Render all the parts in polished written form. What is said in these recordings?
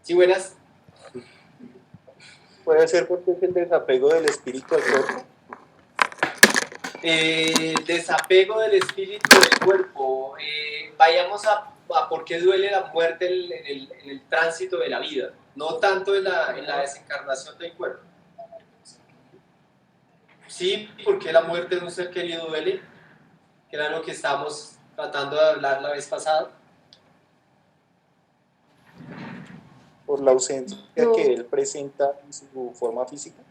Sí, buenas. Puede ser porque es el desapego del espíritu al cuerpo. Desapego del espíritu del cuerpo. Vayamos a por qué duele la muerte en el tránsito de la vida, no tanto en la desencarnación del cuerpo. Sí, porque la muerte de un ser querido duele, que era lo que estábamos tratando de hablar la vez pasada. Por la ausencia que él presenta en su forma física.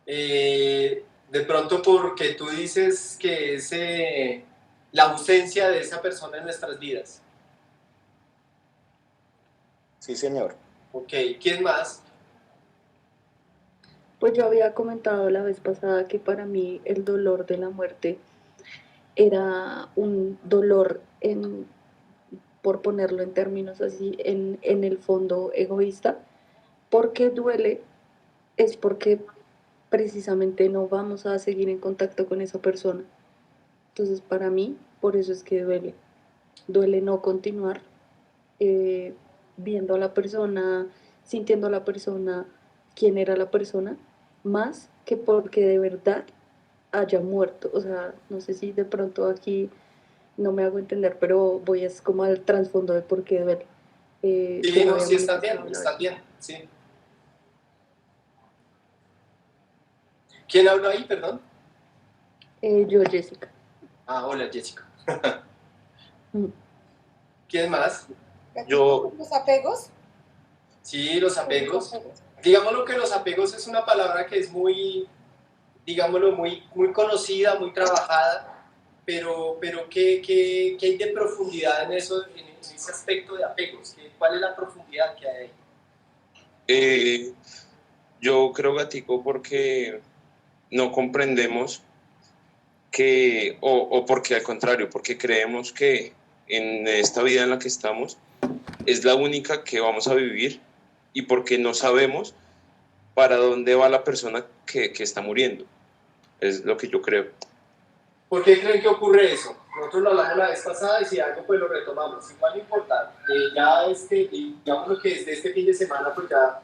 De pronto porque tú dices que es la ausencia de esa persona en nuestras vidas. Sí, señor. Ok, ¿quién más? Pues yo había comentado la vez pasada que para mí el dolor de la muerte era un dolor por ponerlo en términos así, en el fondo egoísta. Porque duele es porque precisamente no vamos a seguir en contacto con esa persona. Entonces para mí, por eso es que duele. Duele no continuar eh, viendo a la persona, sintiendo a la persona, quién era la persona, más que porque de verdad haya muerto. O sea, no sé si de pronto aquí no me hago entender, pero voy es como al trasfondo de por qué duele. Sí, Yo lo no, había sí, está manifestado bien, sí. ¿Quién habló ahí, perdón? Yo, Jessica. Ah, hola, Jessica. ¿Quién más? Yo. ¿Los apegos? Sí, los apegos. Digámoslo que los apegos es una palabra que es muy, digámoslo, muy conocida, muy trabajada, pero ¿qué hay de profundidad en eso, en ese aspecto de apegos? ¿Cuál es la profundidad que hay ahí? Yo creo, Gatico, porque no comprendemos que, o porque al contrario, porque creemos que en esta vida en la que estamos es la única que vamos a vivir y porque no sabemos para dónde va la persona que está muriendo. Es lo que yo creo. ¿Por qué creen que ocurre eso? Nosotros lo hablamos la vez pasada y si algo pues lo retomamos. Igual no importa. Digamos que desde este fin de semana pues ya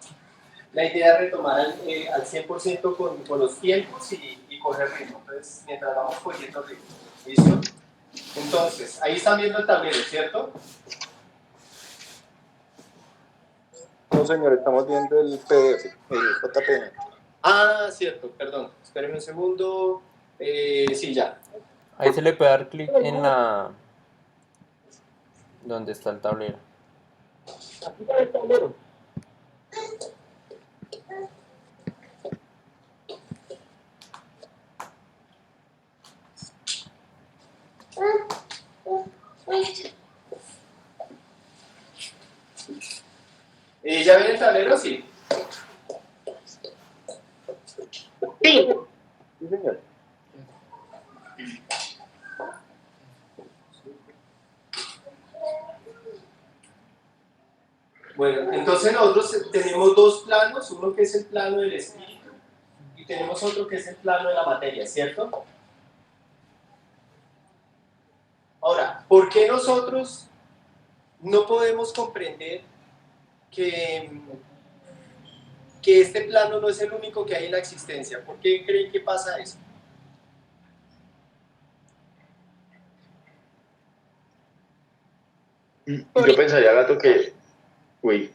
la idea es retomar al 100% con los tiempos y coger ritmo. Entonces, mientras vamos cogiendo ritmo. ¿Listo? Entonces, ahí están viendo el tablero, ¿cierto? No, señor, estamos viendo el PDF, el JPM. Ah, cierto, perdón. Espérenme un segundo. Sí, ya. Ahí se le puede dar clic en la... donde está el tablero. ¿Ya ven el tablero? Sí. Sí, señor. Bueno, entonces nosotros tenemos dos planos, uno que es el plano del espíritu y tenemos otro que es el plano de la materia, ¿cierto? Ahora, ¿por qué nosotros no podemos comprender que este plano no es el único que hay en la existencia? ¿Por qué creen que pasa eso? Yo pensaría, Gato, que, uy,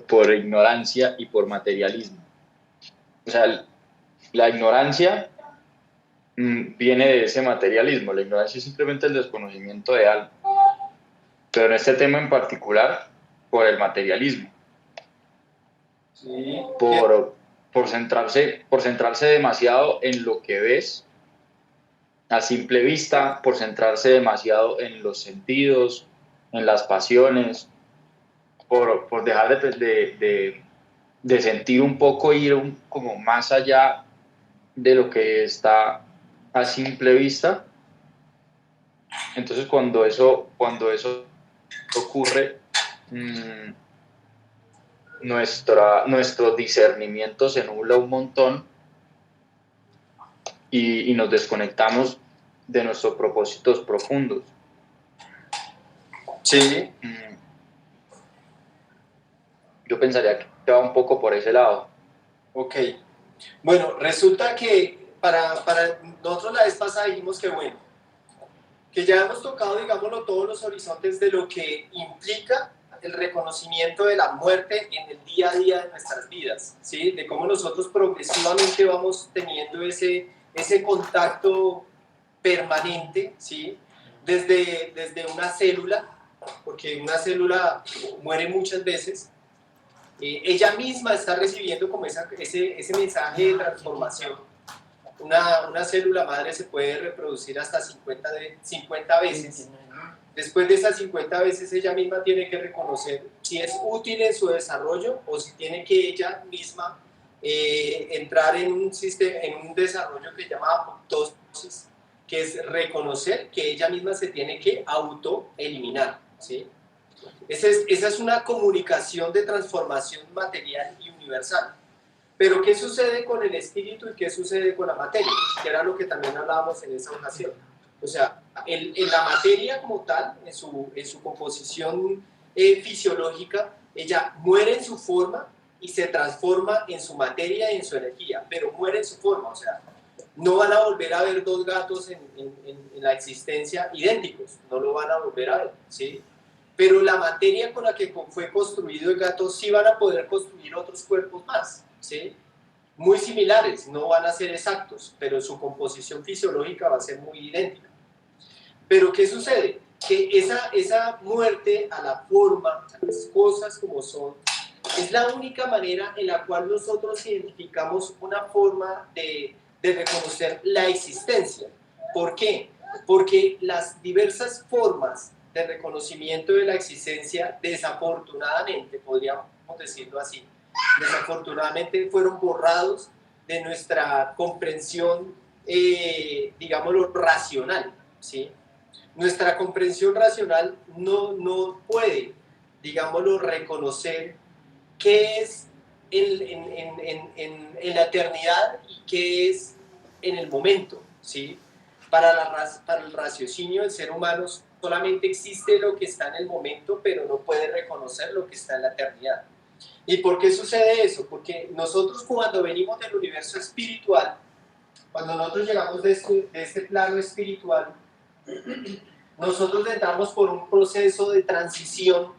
por ignorancia y por materialismo. O sea, la ignorancia viene de ese materialismo. La ignorancia es simplemente el desconocimiento de algo. Pero en este tema en particular, por el materialismo. Sí. Por centrarse demasiado en lo que ves a simple vista, por centrarse demasiado en los sentidos, en las pasiones, por dejar de sentir un poco, ir como más allá de lo que está a simple vista. Entonces cuando eso ocurre, nuestro discernimiento se nubla un montón y nos desconectamos de nuestros propósitos profundos. Sí. Yo pensaría que va un poco por ese lado. Ok. Bueno, resulta que para nosotros la vez pasada dijimos que bueno, que ya hemos tocado, digámoslo, todos los horizontes de lo que implica el reconocimiento de la muerte en el día a día de nuestras vidas, ¿sí? De cómo nosotros progresivamente vamos teniendo ese contacto permanente, ¿sí? Desde una célula, porque una célula muere muchas veces, ella misma está recibiendo como ese mensaje de transformación. Una célula madre se puede reproducir hasta 50 veces. Después de esas 50 veces ella misma tiene que reconocer si es útil en su desarrollo o si tiene que ella misma entrar en un desarrollo que se llama apoptosis, que es reconocer que ella misma se tiene que autoeliminar, ¿sí? Esa es una comunicación de transformación material y universal. Pero ¿qué sucede con el espíritu y qué sucede con la materia? Que era lo que también hablábamos en esa ocasión. O sea, en la materia como tal, en su composición fisiológica, ella muere en su forma y se transforma en su materia y en su energía, pero muere en su forma. O sea, no van a volver a ver dos gatos en la existencia idénticos, no lo van a volver a ver, ¿sí? Pero la materia con la que fue construido el gato sí van a poder construir otros cuerpos más, ¿sí? Muy similares, no van a ser exactos, pero su composición fisiológica va a ser muy idéntica. Pero ¿qué sucede? Que esa muerte a la forma, a las cosas como son, es la única manera en la cual nosotros identificamos una forma de reconocer la existencia. ¿Por qué? Porque las diversas formas de reconocimiento de la existencia, desafortunadamente, podríamos decirlo así, desafortunadamente fueron borrados de nuestra comprensión, digámoslo, racional, ¿sí? Nuestra comprensión racional no puede, digámoslo, reconocer qué es en la eternidad y qué es en el momento, ¿sí? Para el raciocinio del ser humano solamente existe lo que está en el momento, pero no puede reconocer lo que está en la eternidad. ¿Y por qué sucede eso? Porque nosotros cuando venimos del universo espiritual, cuando nosotros llegamos de este plano espiritual, nosotros entramos por un proceso de transición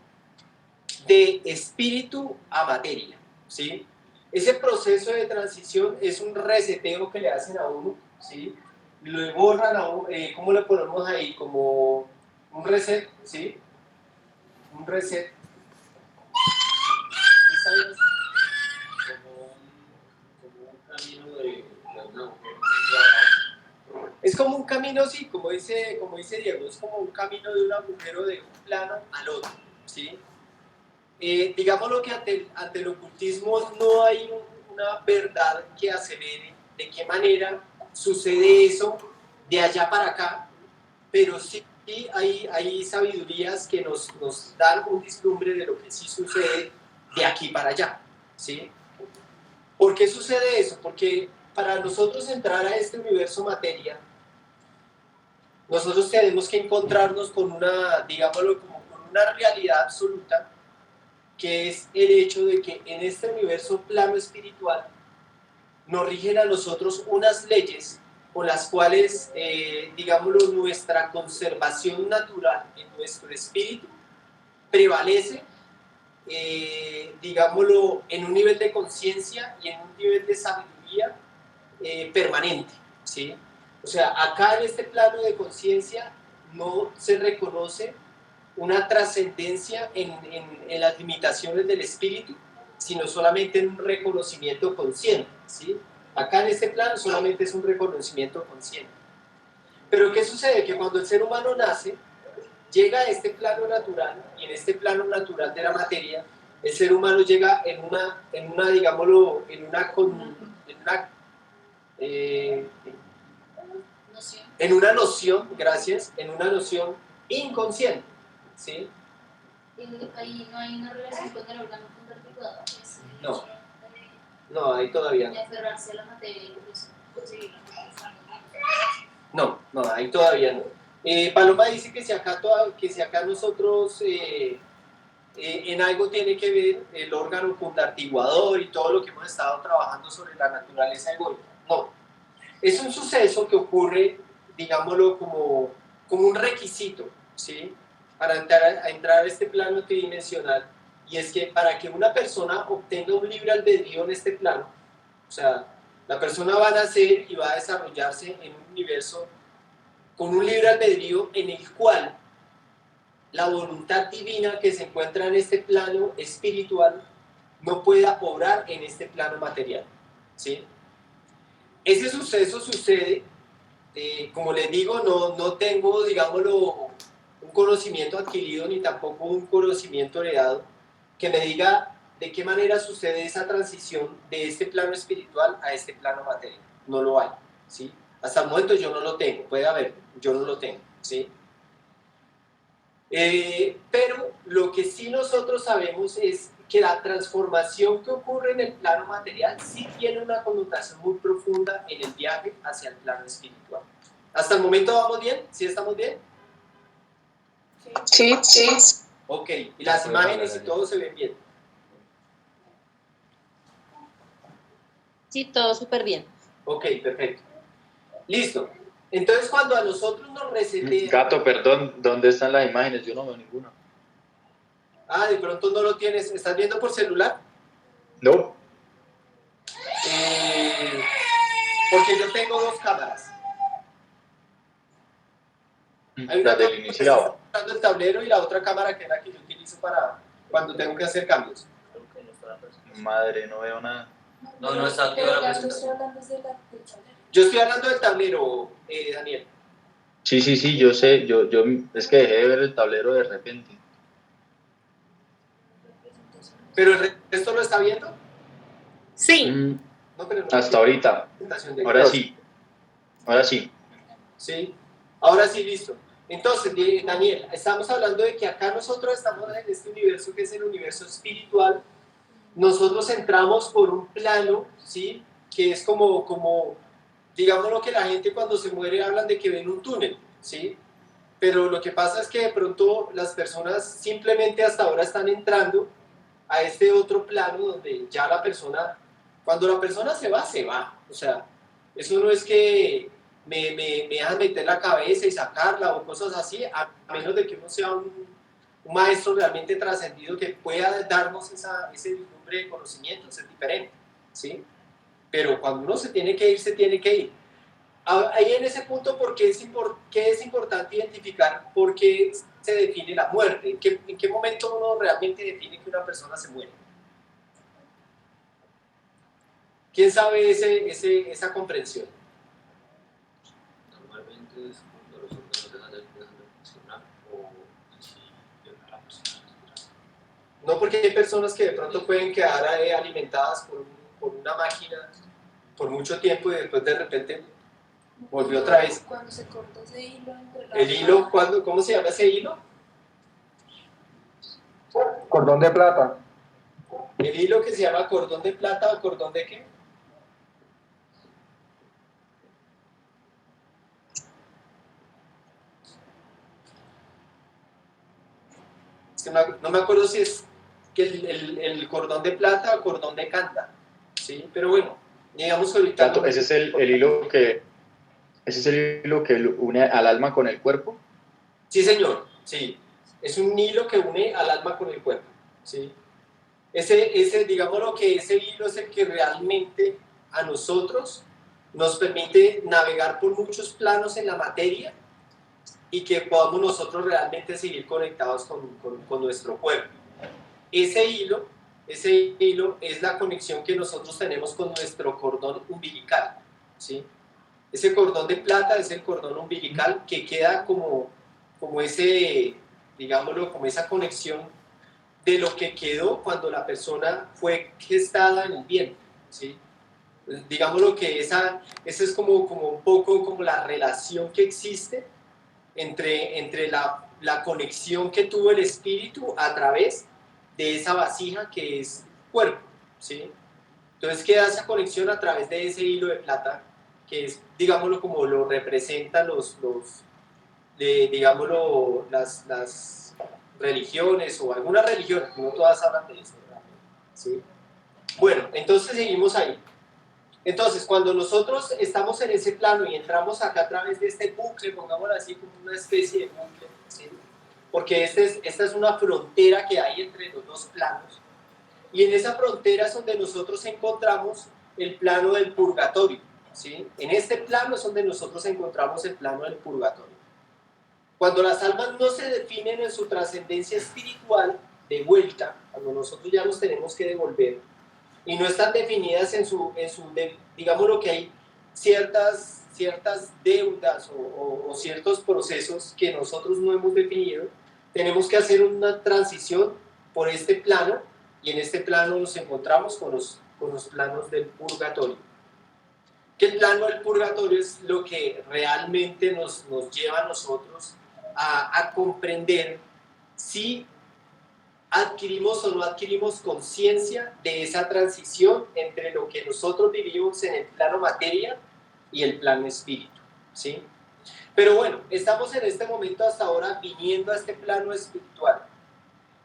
de espíritu a materia, ¿sí? Ese proceso de transición es un reseteo que le hacen a uno, ¿sí? Lo borran a uno, ¿cómo le ponemos ahí? Como un reset, ¿sí? Un reset. Como un camino de una mujer. Es como un camino, sí, como dice Diego, es como un camino de un agujero de un plano al otro, ¿sí? Digámoslo que ante el ocultismo no hay una verdad que asevere de qué manera sucede eso de allá para acá, pero sí hay sabidurías que nos dan un vislumbre de lo que sí sucede de aquí para allá, ¿sí? ¿Por qué sucede eso? Porque para nosotros entrar a este universo materia, nosotros tenemos que encontrarnos con una, digámoslo, como con una realidad absoluta, que es el hecho de que en este universo plano espiritual nos rigen a nosotros unas leyes con las cuales, digámoslo, nuestra conservación natural en nuestro espíritu prevalece, digámoslo, en un nivel de conciencia y en un nivel de sabiduría permanente, ¿sí? O sea, acá en este plano de conciencia no se reconoce una trascendencia en las limitaciones del espíritu, sino solamente en un reconocimiento consciente, ¿sí? Acá en este plano solamente es un reconocimiento consciente. Pero ¿qué sucede? Que cuando el ser humano nace, llega a este plano natural, y en este plano natural de la materia, el ser humano llega en una digámoslo, en una noción, gracias, en una noción inconsciente, ¿sí? Ahí no hay una relación con el órgano convertidor. No, no, ahí todavía no. De aferrarse a la materia y pues conseguir la No, ahí todavía no. Paloma dice que que si acá nosotros en algo tiene que ver el órgano contartiguador y todo lo que hemos estado trabajando sobre la naturaleza egoica. No, es un suceso que ocurre, digámoslo, como un requisito, ¿sí? Para entrar a este plano tridimensional, y es que para que una persona obtenga un libre albedrío en este plano, o sea, la persona va a nacer y va a desarrollarse en un universo con un libre albedrío en el cual la voluntad divina que se encuentra en este plano espiritual no pueda obrar en este plano material, ¿sí? Ese suceso sucede, como les digo, no tengo, digámoslo, un conocimiento adquirido ni tampoco un conocimiento heredado que me diga de qué manera sucede esa transición de este plano espiritual a este plano material. No lo hay, ¿sí? Hasta el momento yo no lo tengo, puede haber, yo no lo tengo, ¿sí? Pero lo que sí nosotros sabemos es que la transformación que ocurre en el plano material sí tiene una connotación muy profunda en el viaje hacia el plano espiritual. ¿Hasta el momento vamos bien? ¿Sí estamos bien? Sí, sí. Ok, y las imágenes y todo se ven bien. Sí, todo súper bien. Ok, perfecto. Listo. Entonces cuando a nosotros nos resetean... Gato, perdón, ¿dónde están las imágenes? Yo no veo ninguna. Ah, de pronto no lo tienes. ¿Estás viendo por celular? No. Porque yo tengo dos cámaras. Hay una La del cámara que iniciado. está mostrando el tablero y la otra cámara que es la que yo utilizo para cuando tengo que hacer cambios. Madre, no veo nada. No está activa la presentación. Yo estoy hablando del tablero, Daniel. Sí, yo sé, yo es que dejé de ver el tablero de repente. ¿Pero el resto lo está viendo? Sí. No, pero no Hasta ahorita. presentación de- Ahora sí. Sí, ahora sí, listo. Entonces, Daniel, estamos hablando de que acá nosotros estamos en este universo que es el universo espiritual. Nosotros entramos por un plano, ¿sí? Que es como digamos lo que la gente cuando se muere hablan de que ven un túnel, ¿sí? Pero lo que pasa es que de pronto las personas simplemente hasta ahora están entrando a este otro plano donde ya la persona, cuando la persona se va. O sea, eso no es que me dejan meter la cabeza y sacarla o cosas así, a menos de que uno sea un maestro realmente trascendido que pueda darnos ese vislumbre de conocimientos, es diferente, ¿sí? Pero cuando uno se tiene que ir, se tiene que ir. Ahí en ese punto, ¿por qué es importante identificar por qué se define la muerte? ¿En qué momento uno realmente define que una persona se muere? ¿Quién sabe esa comprensión? Normalmente es cuando los órganos dejan de funcionar o si llega la persona a respirar. No, porque hay personas que de pronto pueden quedar alimentadas por una máquina por mucho tiempo y después de repente volvió otra vez. Cuando se corta ese hilo entre la... ¿El hilo? ¿Cómo se llama ese hilo? Cordón de plata. ¿El hilo que se llama cordón de plata o cordón de qué? No me acuerdo si es que el cordón de plata o cordón de canta, ¿sí? Pero bueno, digamos que ahorita... Gato, ese es el hilo que une al alma con el cuerpo. Sí, señor, sí. Es un hilo que une al alma con el cuerpo, ¿sí? Digámoslo que ese hilo es el que realmente a nosotros nos permite navegar por muchos planos en la materia y que podamos nosotros realmente seguir conectados con nuestro cuerpo. Ese hilo es la conexión que nosotros tenemos con nuestro cordón umbilical, ¿sí? Ese cordón de plata es el cordón umbilical que queda como digámoslo, como esa conexión de lo que quedó cuando la persona fue gestada en el vientre, ¿sí? Digámoslo que esa es como un poco como la relación que existe entre la conexión que tuvo el espíritu a través de esa vasija que es cuerpo, ¿sí? Entonces queda esa conexión a través de ese hilo de plata que es, digámoslo, como lo representan digámoslo, las religiones o algunas religiones, no todas hablan de eso, ¿sí? Bueno, entonces seguimos ahí. Entonces, cuando nosotros estamos en ese plano y entramos acá a través de este bucle, pongámoslo así como una especie de bucle, ¿sí? Porque esta es una frontera que hay entre los dos planos, y en esa frontera es donde nosotros encontramos el plano del purgatorio, ¿sí? En este plano es donde nosotros encontramos el plano del purgatorio. Cuando las almas no se definen en su trascendencia espiritual de vuelta, cuando nosotros ya nos tenemos que devolver, y no están definidas digamos lo que hay ciertas deudas o ciertos procesos que nosotros no hemos definido, tenemos que hacer una transición por este plano, y en este plano nos encontramos con los planos del purgatorio. Que el plano del purgatorio es lo que realmente nos lleva a nosotros a comprender si adquirimos o no adquirimos conciencia de esa transición entre lo que nosotros vivimos en el plano materia y el plano espíritu, ¿sí? Pero bueno, estamos en este momento hasta ahora viniendo a este plano espiritual.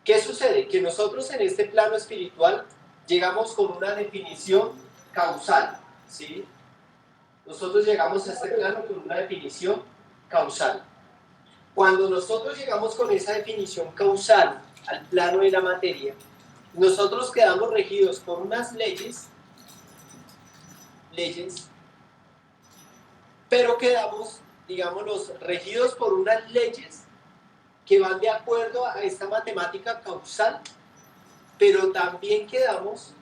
¿Qué sucede? Que nosotros en este plano espiritual llegamos con una definición causal, ¿sí? Nosotros llegamos a este plano con una definición causal. Cuando nosotros llegamos con esa definición causal al plano de la materia, nosotros quedamos regidos por unas leyes, pero quedamos, digámoslos, regidos por unas leyes que van de acuerdo a esta matemática causal, pero también quedamos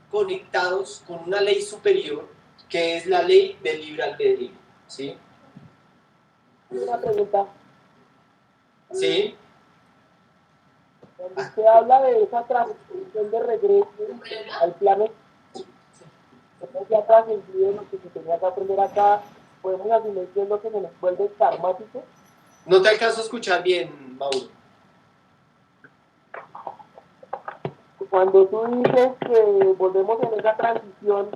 conectados con una ley superior, que es la ley del libre albedrío, ¿sí? Una pregunta. ¿Sí? Cuando usted habla de esa transición de regreso al plano, entonces ya trascendido lo que se tenía que aprender acá, podemos asumir que es lo que se nos vuelve karmático. No te alcanzo a escuchar bien, Mauro. Cuando tú dices que volvemos en esa transición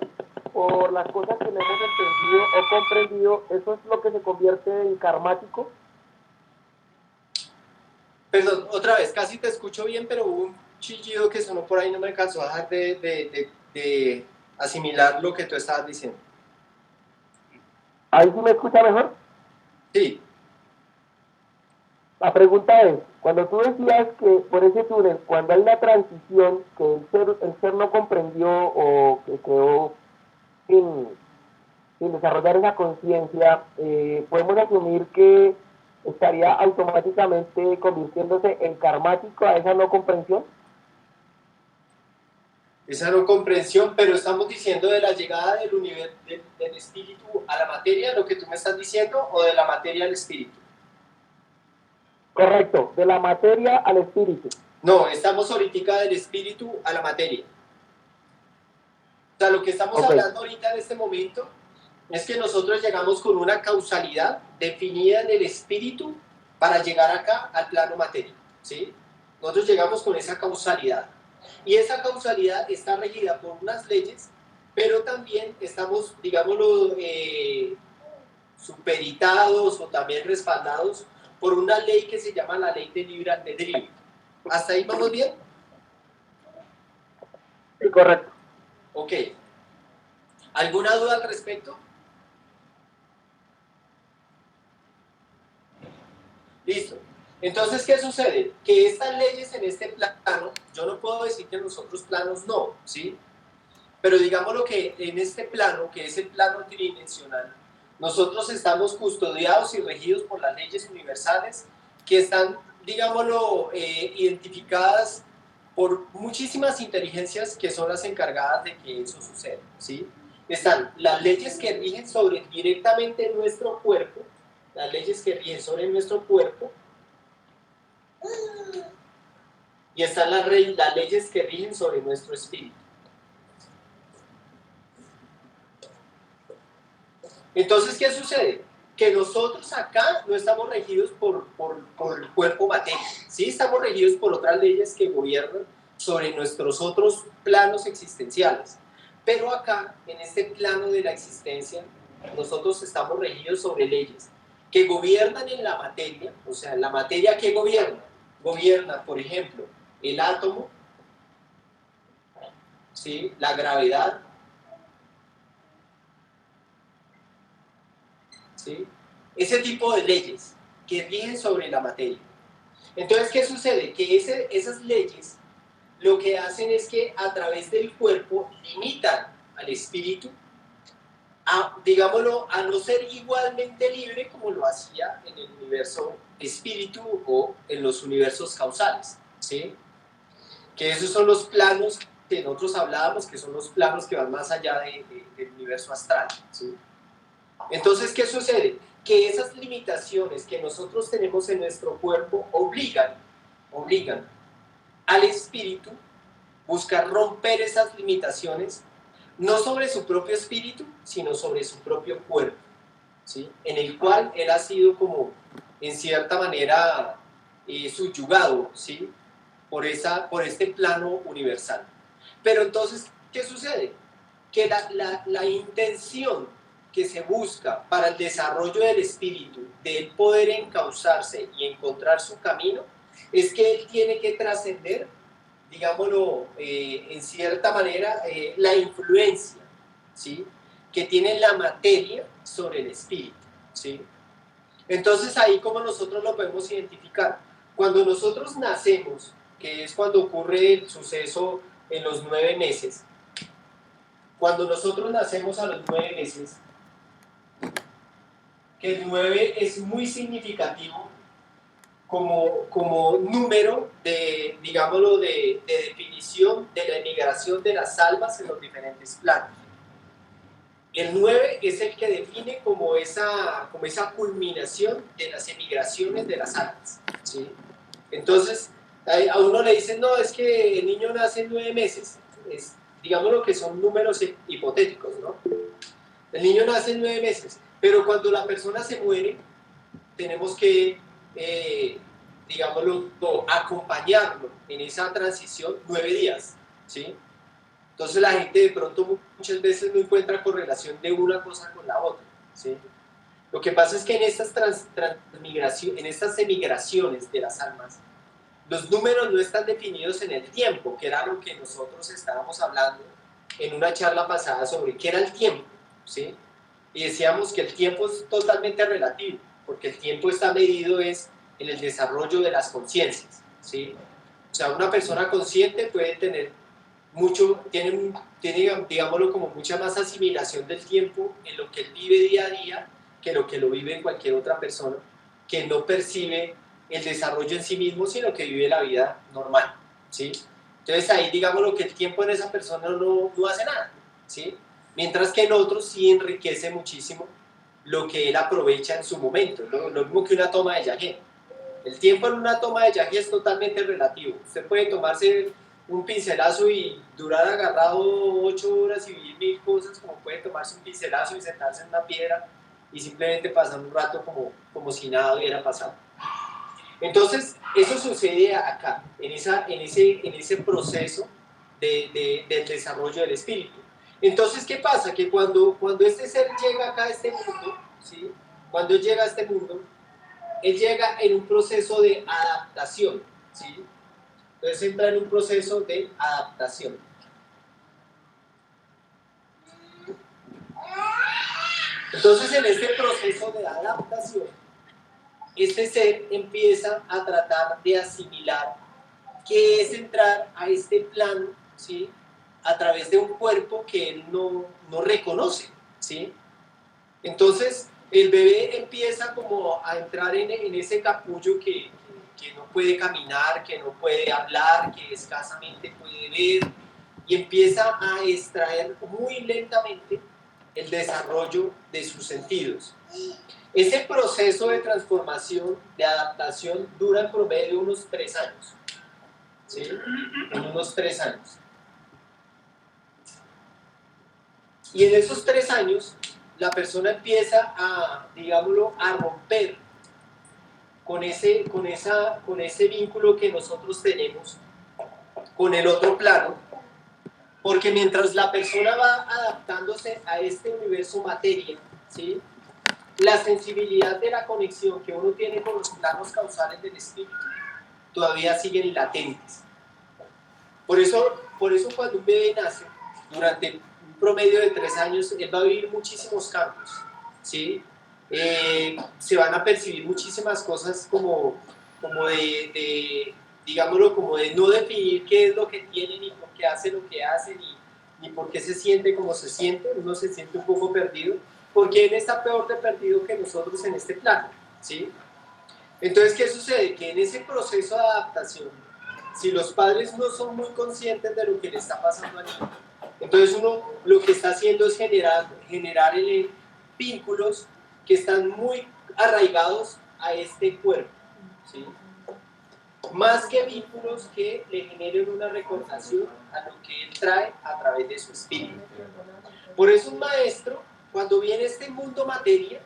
por las cosas que no hemos entendido o comprendido, ¿eso es lo que se convierte en karmático? Perdón, otra vez, casi te escucho bien, pero hubo un chillido que sonó por ahí, no me alcanzó a dejar de asimilar lo que tú estabas diciendo. ¿Ahí sí me escucha mejor? Sí. La pregunta es, cuando tú decías que por ese túnel, cuando hay una transición que el ser no comprendió o que quedó sin desarrollar esa conciencia, podemos asumir que estaría automáticamente convirtiéndose en karmático a esa no comprensión. Esa no comprensión, pero estamos diciendo de la llegada del universo, del espíritu a la materia, lo que tú me estás diciendo, o de la materia al espíritu. Correcto, de la materia al espíritu. No, estamos ahorita del espíritu a la materia. O sea, lo que estamos hablando ahorita en este momento es que nosotros llegamos con una causalidad definida en el espíritu para llegar acá al plano materia, ¿sí? Nosotros llegamos con esa causalidad. Y esa causalidad está regida por unas leyes, pero también estamos, digámoslo, supeditados o también respaldados por una ley que se llama la ley del libre albedrío. ¿Hasta ahí vamos bien? Sí, correcto. Ok. ¿Alguna duda al respecto? Listo. Entonces, ¿qué sucede? Que estas leyes en este plano, yo no puedo decir que en los otros planos no, ¿sí? Pero digámoslo que en este plano, que es el plano tridimensional, nosotros estamos custodiados y regidos por las leyes universales que están, digámoslo, identificadas por muchísimas inteligencias que son las encargadas de que eso suceda, ¿sí? Están las leyes que rigen sobre directamente nuestro cuerpo, las leyes que rigen sobre nuestro cuerpo, y están las leyes que rigen sobre nuestro espíritu. Entonces, ¿qué sucede? Que nosotros acá no estamos regidos por el cuerpo materia, sí estamos regidos por otras leyes que gobiernan sobre nuestros otros planos existenciales, pero acá, en este plano de la existencia, nosotros estamos regidos sobre leyes que gobiernan en la materia, o sea, en la materia que gobierna, por ejemplo, el átomo, ¿sí? La gravedad, ¿sí? Ese tipo de leyes que rigen sobre la materia. Entonces, ¿qué sucede? Que esas leyes lo que hacen es que a través del cuerpo limitan al espíritu a, digámoslo, a no ser igualmente libre como lo hacía en el universo espíritu o en los universos causales, ¿sí? Que esos son los planos que nosotros hablábamos, que son los planos que van más allá del universo astral, ¿sí? Entonces, ¿qué sucede? Que esas limitaciones que nosotros tenemos en nuestro cuerpo obligan al espíritu buscar romper esas limitaciones, no sobre su propio espíritu, sino sobre su propio cuerpo, ¿sí? En el cual él ha sido como, en cierta manera, subyugado, ¿sí? por este plano universal. Pero entonces, ¿qué sucede? Que la intención que se busca para el desarrollo del espíritu, de él poder encauzarse y encontrar su camino, es que él tiene que trascender, digámoslo, en cierta manera, la influencia, ¿sí? Que tiene la materia sobre el espíritu, ¿sí? Entonces ahí como nosotros lo podemos identificar. Cuando nosotros nacemos, que es cuando ocurre el suceso en los 9 meses, cuando nosotros nacemos a los 9 meses, que el 9 es muy significativo como número de, digámoslo, de definición de la emigración de las almas en los diferentes planos. El 9 es el que define como esa culminación de las emigraciones de las almas, ¿sí? Entonces, a uno le dicen, no, es que el niño nace en 9 meses. Digámoslo que son números hipotéticos, ¿no? El niño nace en 9 meses, pero cuando la persona se muere, tenemos que, digámoslo, acompañarlo en esa transición 9 días, ¿sí? Entonces la gente de pronto muchas veces no encuentra correlación de una cosa con la otra, ¿sí? Lo que pasa es que en estas en estas emigraciones de las almas, los números no están definidos en el tiempo, que era lo que nosotros estábamos hablando en una charla pasada sobre qué era el tiempo, ¿sí? Y decíamos que el tiempo es totalmente relativo, porque el tiempo está medido es en el desarrollo de las conciencias, ¿sí? O sea, una persona consciente puede tener tiene, digámoslo, como mucha más asimilación del tiempo en lo que él vive día a día que lo que lo vive en cualquier otra persona que no percibe el desarrollo en sí mismo, sino que vive la vida normal, ¿sí? Entonces ahí, digámoslo, que el tiempo en esa persona no hace nada, ¿sí? Mientras que en otros sí enriquece muchísimo lo que él aprovecha en su momento, lo mismo que una toma de yagé. El tiempo en una toma de yagé es totalmente relativo. Usted puede tomarse un pincelazo y durar agarrado 8 horas y vivir 1000 cosas, como puede tomarse un pincelazo y sentarse en una piedra y simplemente pasar un rato como si nada hubiera pasado. Entonces, eso sucede acá, en ese proceso del desarrollo del espíritu. Entonces, ¿qué pasa? Que cuando este ser llega acá a este mundo, ¿sí? Cuando él llega a este mundo, él llega en un proceso de adaptación, ¿sí? Entonces entra en un proceso de adaptación. Entonces, en este proceso de adaptación, este ser empieza a tratar de asimilar qué es entrar a este plano, ¿sí? A través de un cuerpo que él no reconoce, ¿sí? Entonces, el bebé empieza como a entrar en ese capullo que no puede caminar, que no puede hablar, que escasamente puede ver, y empieza a extraer muy lentamente el desarrollo de sus sentidos. Ese proceso de transformación, de adaptación, dura en promedio unos 3 años. ¿Sí? En unos 3 años. Y en esos 3 años, la persona empieza a, digámoslo, a romper con ese vínculo que nosotros tenemos con el otro plano, porque mientras la persona va adaptándose a este universo materia, ¿sí? la sensibilidad de la conexión que uno tiene con los planos causales del espíritu todavía siguen latentes. Por eso cuando un bebé nace, durante un promedio de 3 años, él va a vivir muchísimos cambios, ¿sí? Se van a percibir muchísimas cosas como digámoslo, como de no definir qué es lo que tiene, ni por qué hace lo que hace, ni por qué se siente como se siente. Uno se siente un poco perdido, porque él está peor de perdido que nosotros en este plano, ¿sí? Entonces, ¿qué sucede? Que en ese proceso de adaptación, si los padres no son muy conscientes de lo que le está pasando al niño, entonces uno lo que está haciendo es generar vínculos que están muy arraigados a este cuerpo, ¿sí? Más que vínculos que le generen una recordación a lo que él trae a través de su espíritu. Por eso un maestro, cuando viene a este mundo materia,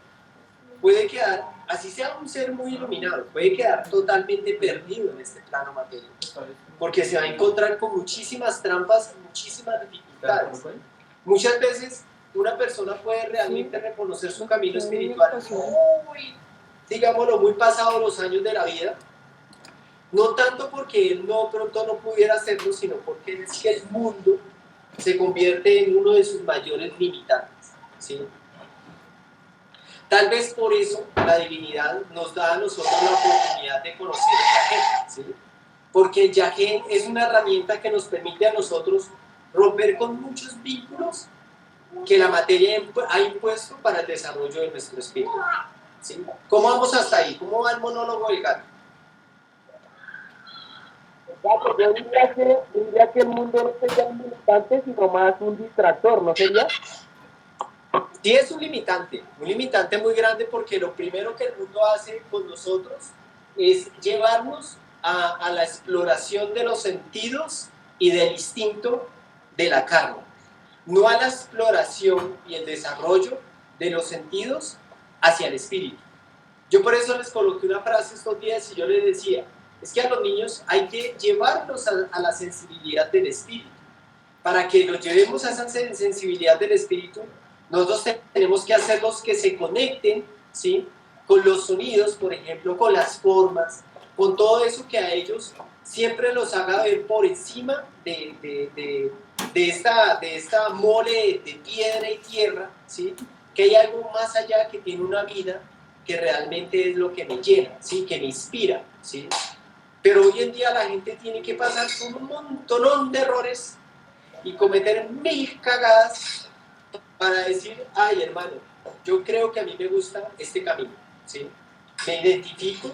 puede quedar, así sea un ser muy iluminado, puede quedar totalmente perdido en este plano material, porque se va a encontrar con muchísimas trampas, muchísimas dificultades. Muchas veces una persona puede realmente reconocer su camino espiritual muy, digámoslo, muy pasado los años de la vida, no tanto porque él pronto no pudiera hacerlo, sino porque es que el mundo se convierte en uno de sus mayores limitantes, ¿sí? Tal vez por eso la divinidad nos da a nosotros la oportunidad de conocer el Yagén, ¿sí? Porque el Yagén es una herramienta que nos permite a nosotros romper con muchos vínculos que la materia ha impuesto para el desarrollo de nuestro espíritu, ¿sí? ¿Cómo vamos hasta ahí? ¿Cómo va el monólogo del gato? Yo diría que el mundo no sería un limitante, sino más un distractor, ¿no sería? Sí, es un limitante muy grande, porque lo primero que el mundo hace con nosotros es llevarnos a la exploración de los sentidos y del instinto de la carne, no a la exploración y el desarrollo de los sentidos hacia el espíritu. Yo por eso les coloqué una frase estos días y yo les decía, es que a los niños hay que llevarlos a la sensibilidad del espíritu. Para que los llevemos a esa sensibilidad del espíritu, nosotros tenemos que hacerlos que se conecten, ¿sí?, con los sonidos, por ejemplo, con las formas, con todo eso que a ellos siempre los haga ver por encima de esta mole de piedra y tierra, ¿sí?, que hay algo más allá que tiene una vida que realmente es lo que me llena, ¿sí?, que me inspira, ¿sí? Pero hoy en día la gente tiene que pasar por un montón de errores y cometer 1000 cagadas para decir, ay, hermano, yo creo que a mí me gusta este camino, ¿sí? Me identifico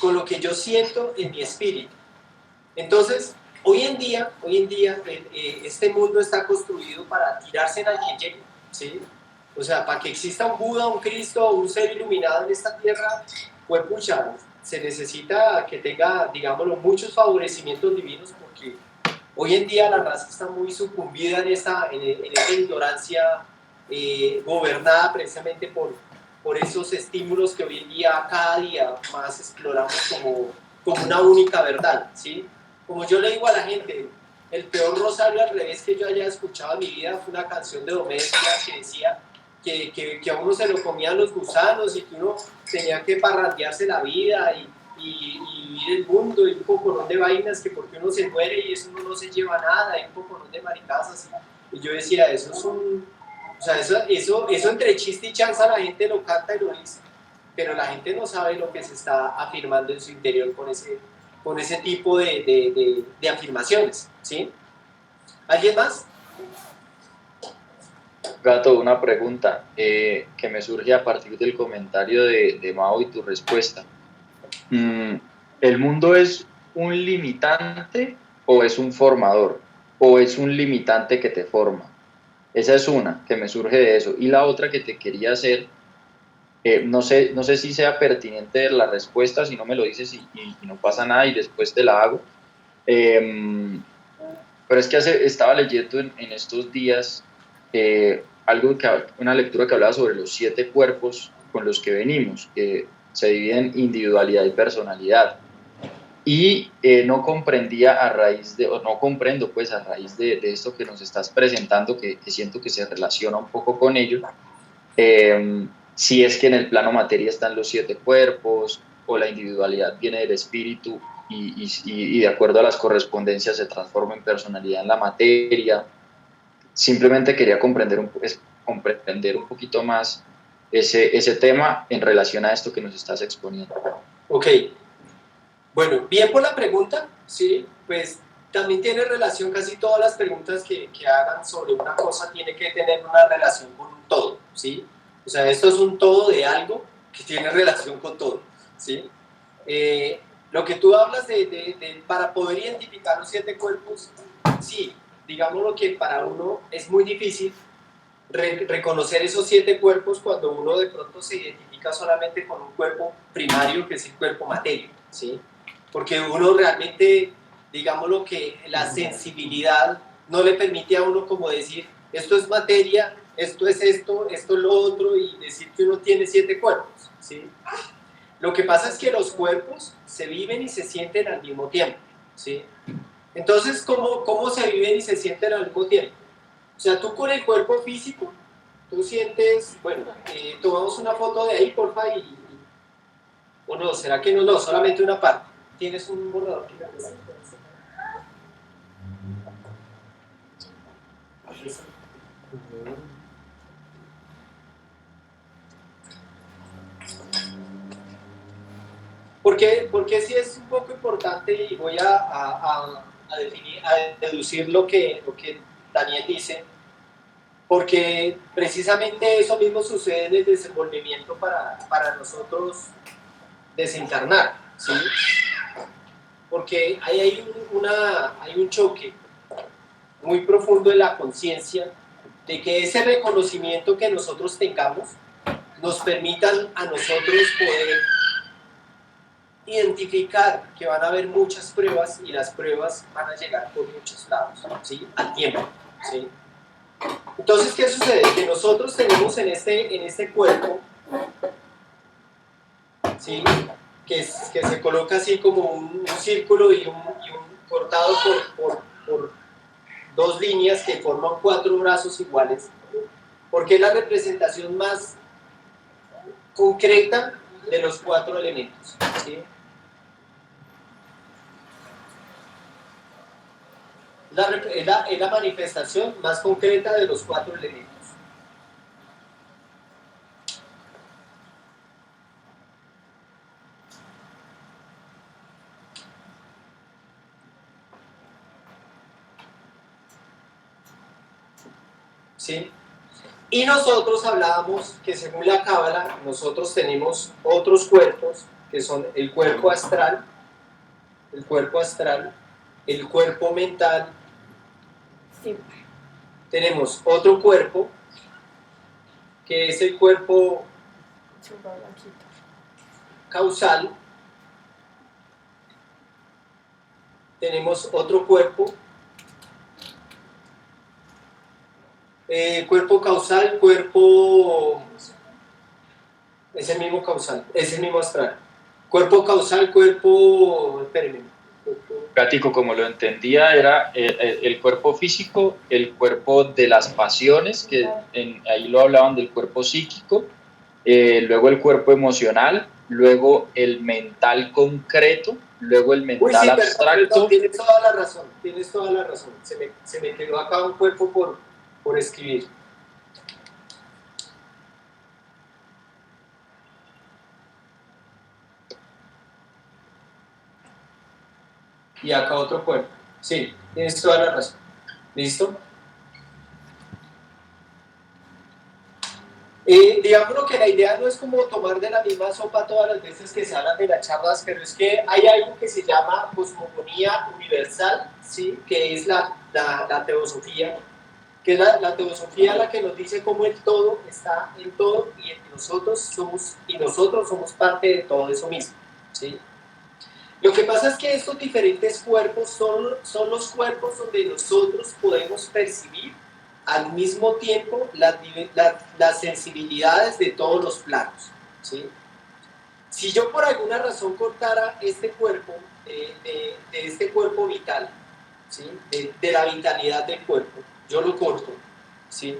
con lo que yo siento en mi espíritu. Entonces, hoy en día este mundo está construido para tirarse en al que llegue, ¿sí? O sea, para que exista un Buda, un Cristo, un ser iluminado en esta tierra, pues pucha, se necesita que tenga, digámoslo, muchos favorecimientos divinos, porque hoy en día la raza está muy sucumbida en esta ignorancia, gobernada precisamente por esos estímulos que hoy en día, cada día más exploramos como una única verdad, ¿sí? Como yo le digo a la gente, el peor rosario al revés que yo haya escuchado en mi vida fue una canción de Doméstica que decía que a uno se lo comían los gusanos y que uno tenía que parrandearse la vida y vivir el mundo, y un poco de vainas, que porque uno se muere y eso uno no se lleva nada, y un poco de maricazas. Y yo decía, eso es o sea, eso entre chiste y chanza la gente lo canta y lo dice, pero la gente no sabe lo que se está afirmando en su interior con ese tipo de afirmaciones, ¿sí? ¿Alguien más? Gato, una pregunta que me surge a partir del comentario de Mao y tu respuesta. ¿El mundo es un limitante o es un formador? ¿O es un limitante que te forma? Esa es una que me surge de eso. Y la otra que te quería hacer, no sé si sea pertinente la respuesta, si no me lo dices y no pasa nada y después te la hago. Pero es que estaba leyendo en estos días una lectura que hablaba sobre los 7 cuerpos con los que venimos, que se dividen en individualidad y personalidad. Y no comprendía no comprendo pues a raíz de esto que nos estás presentando, que siento que se relaciona un poco con ello, si es que en el plano materia están los 7 cuerpos, o la individualidad viene del espíritu y de acuerdo a las correspondencias se transforma en personalidad en la materia. Simplemente quería comprender un poquito más ese tema en relación a esto que nos estás exponiendo. Ok. Bueno, bien por la pregunta, sí, pues también tiene relación, casi todas las preguntas que hagan sobre una cosa tiene que tener una relación con un todo, ¿sí? O sea, esto es un todo de algo que tiene relación con todo, ¿sí? Lo que tú hablas para poder identificar los 7 cuerpos, sí, digámoslo que para uno es muy difícil reconocer esos 7 cuerpos cuando uno de pronto se identifica solamente con un cuerpo primario, que es el cuerpo materia, ¿sí? Porque uno realmente, digámoslo que la sensibilidad no le permite a uno como decir, esto es materia, esto es esto es lo otro, y decir que uno tiene 7 cuerpos, ¿sí? Lo que pasa es que los cuerpos se viven y se sienten al mismo tiempo, ¿sí? Entonces, ¿cómo se viven y se sienten al mismo tiempo? O sea, tú con el cuerpo físico, tú sientes, bueno, tomamos una foto de ahí, porfa, o no, ¿será que no? No, solamente una parte. ¿Tienes un borrador? Porque sí es un poco importante y voy a deducir lo que Daniel dice, porque precisamente eso mismo sucede en el desenvolvimiento para nosotros desencarnar, ¿sí? Porque ahí hay un choque muy profundo en la conciencia de que ese reconocimiento que nosotros tengamos nos permitan a nosotros poder identificar que van a haber muchas pruebas y las pruebas van a llegar por muchos lados, ¿sí? Al tiempo, ¿sí? Entonces, ¿qué sucede? Que nosotros tenemos en este cuerpo, ¿sí? Que se coloca así como un círculo y un cortado por 2 líneas que forman 4 brazos iguales, porque es la representación más concreta de los 4 elementos, ¿sí? Es la manifestación más concreta de los 4 elementos. ¿Sí? Y nosotros hablábamos que según la Cábala, nosotros tenemos otros cuerpos, que son el cuerpo astral, el cuerpo mental, Sí. tenemos otro cuerpo, que es el cuerpo causal, tenemos otro cuerpo, cuerpo causal, es el mismo causal, es el mismo astral, cuerpo causal, espérenme. Gático, como lo entendía, era el cuerpo físico, el cuerpo de las pasiones, que ahí lo hablaban del cuerpo psíquico, luego el cuerpo emocional, luego el mental concreto, luego el mental abstracto. Perdón, tienes toda la razón, se me quedó acá un cuerpo por escribir. Y acá otro cuerpo. Sí, tienes toda la razón. ¿Listo? Digámoslo que la idea no es como tomar de la misma sopa todas las veces que se hablan de las charlas, pero es que hay algo que se llama cosmogonía universal, ¿sí? Que es la teosofía, que es la teosofía la que nos dice cómo el todo está en todo y nosotros somos parte de todo eso mismo, ¿sí? Lo que pasa es que estos diferentes cuerpos son los cuerpos donde nosotros podemos percibir al mismo tiempo las sensibilidades de todos los planos, ¿sí? Si yo por alguna razón cortara este cuerpo, de este cuerpo vital, ¿sí? de la vitalidad del cuerpo, yo lo corto, ¿sí?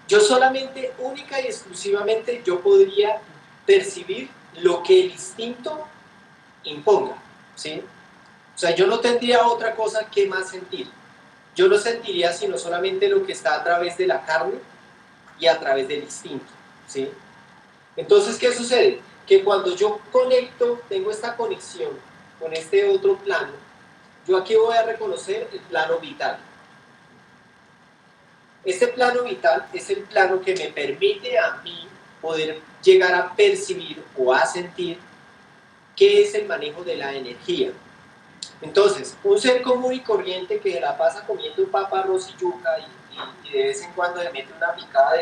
Yo solamente, única y exclusivamente, yo podría percibir lo que el instinto imponga, ¿sí? O sea, yo no tendría otra cosa que más sentir. Yo no sentiría sino solamente lo que está a través de la carne y a través del instinto, ¿sí? Entonces, ¿qué sucede? Que cuando yo conecto, tengo esta conexión con este otro plano, yo aquí voy a reconocer el plano vital. Este plano vital es el plano que me permite a mí poder llegar a percibir o a sentir qué es el manejo de la energía. Entonces, un ser común y corriente que la pasa comiendo papa, arroz y yuca y de vez en cuando le mete una picada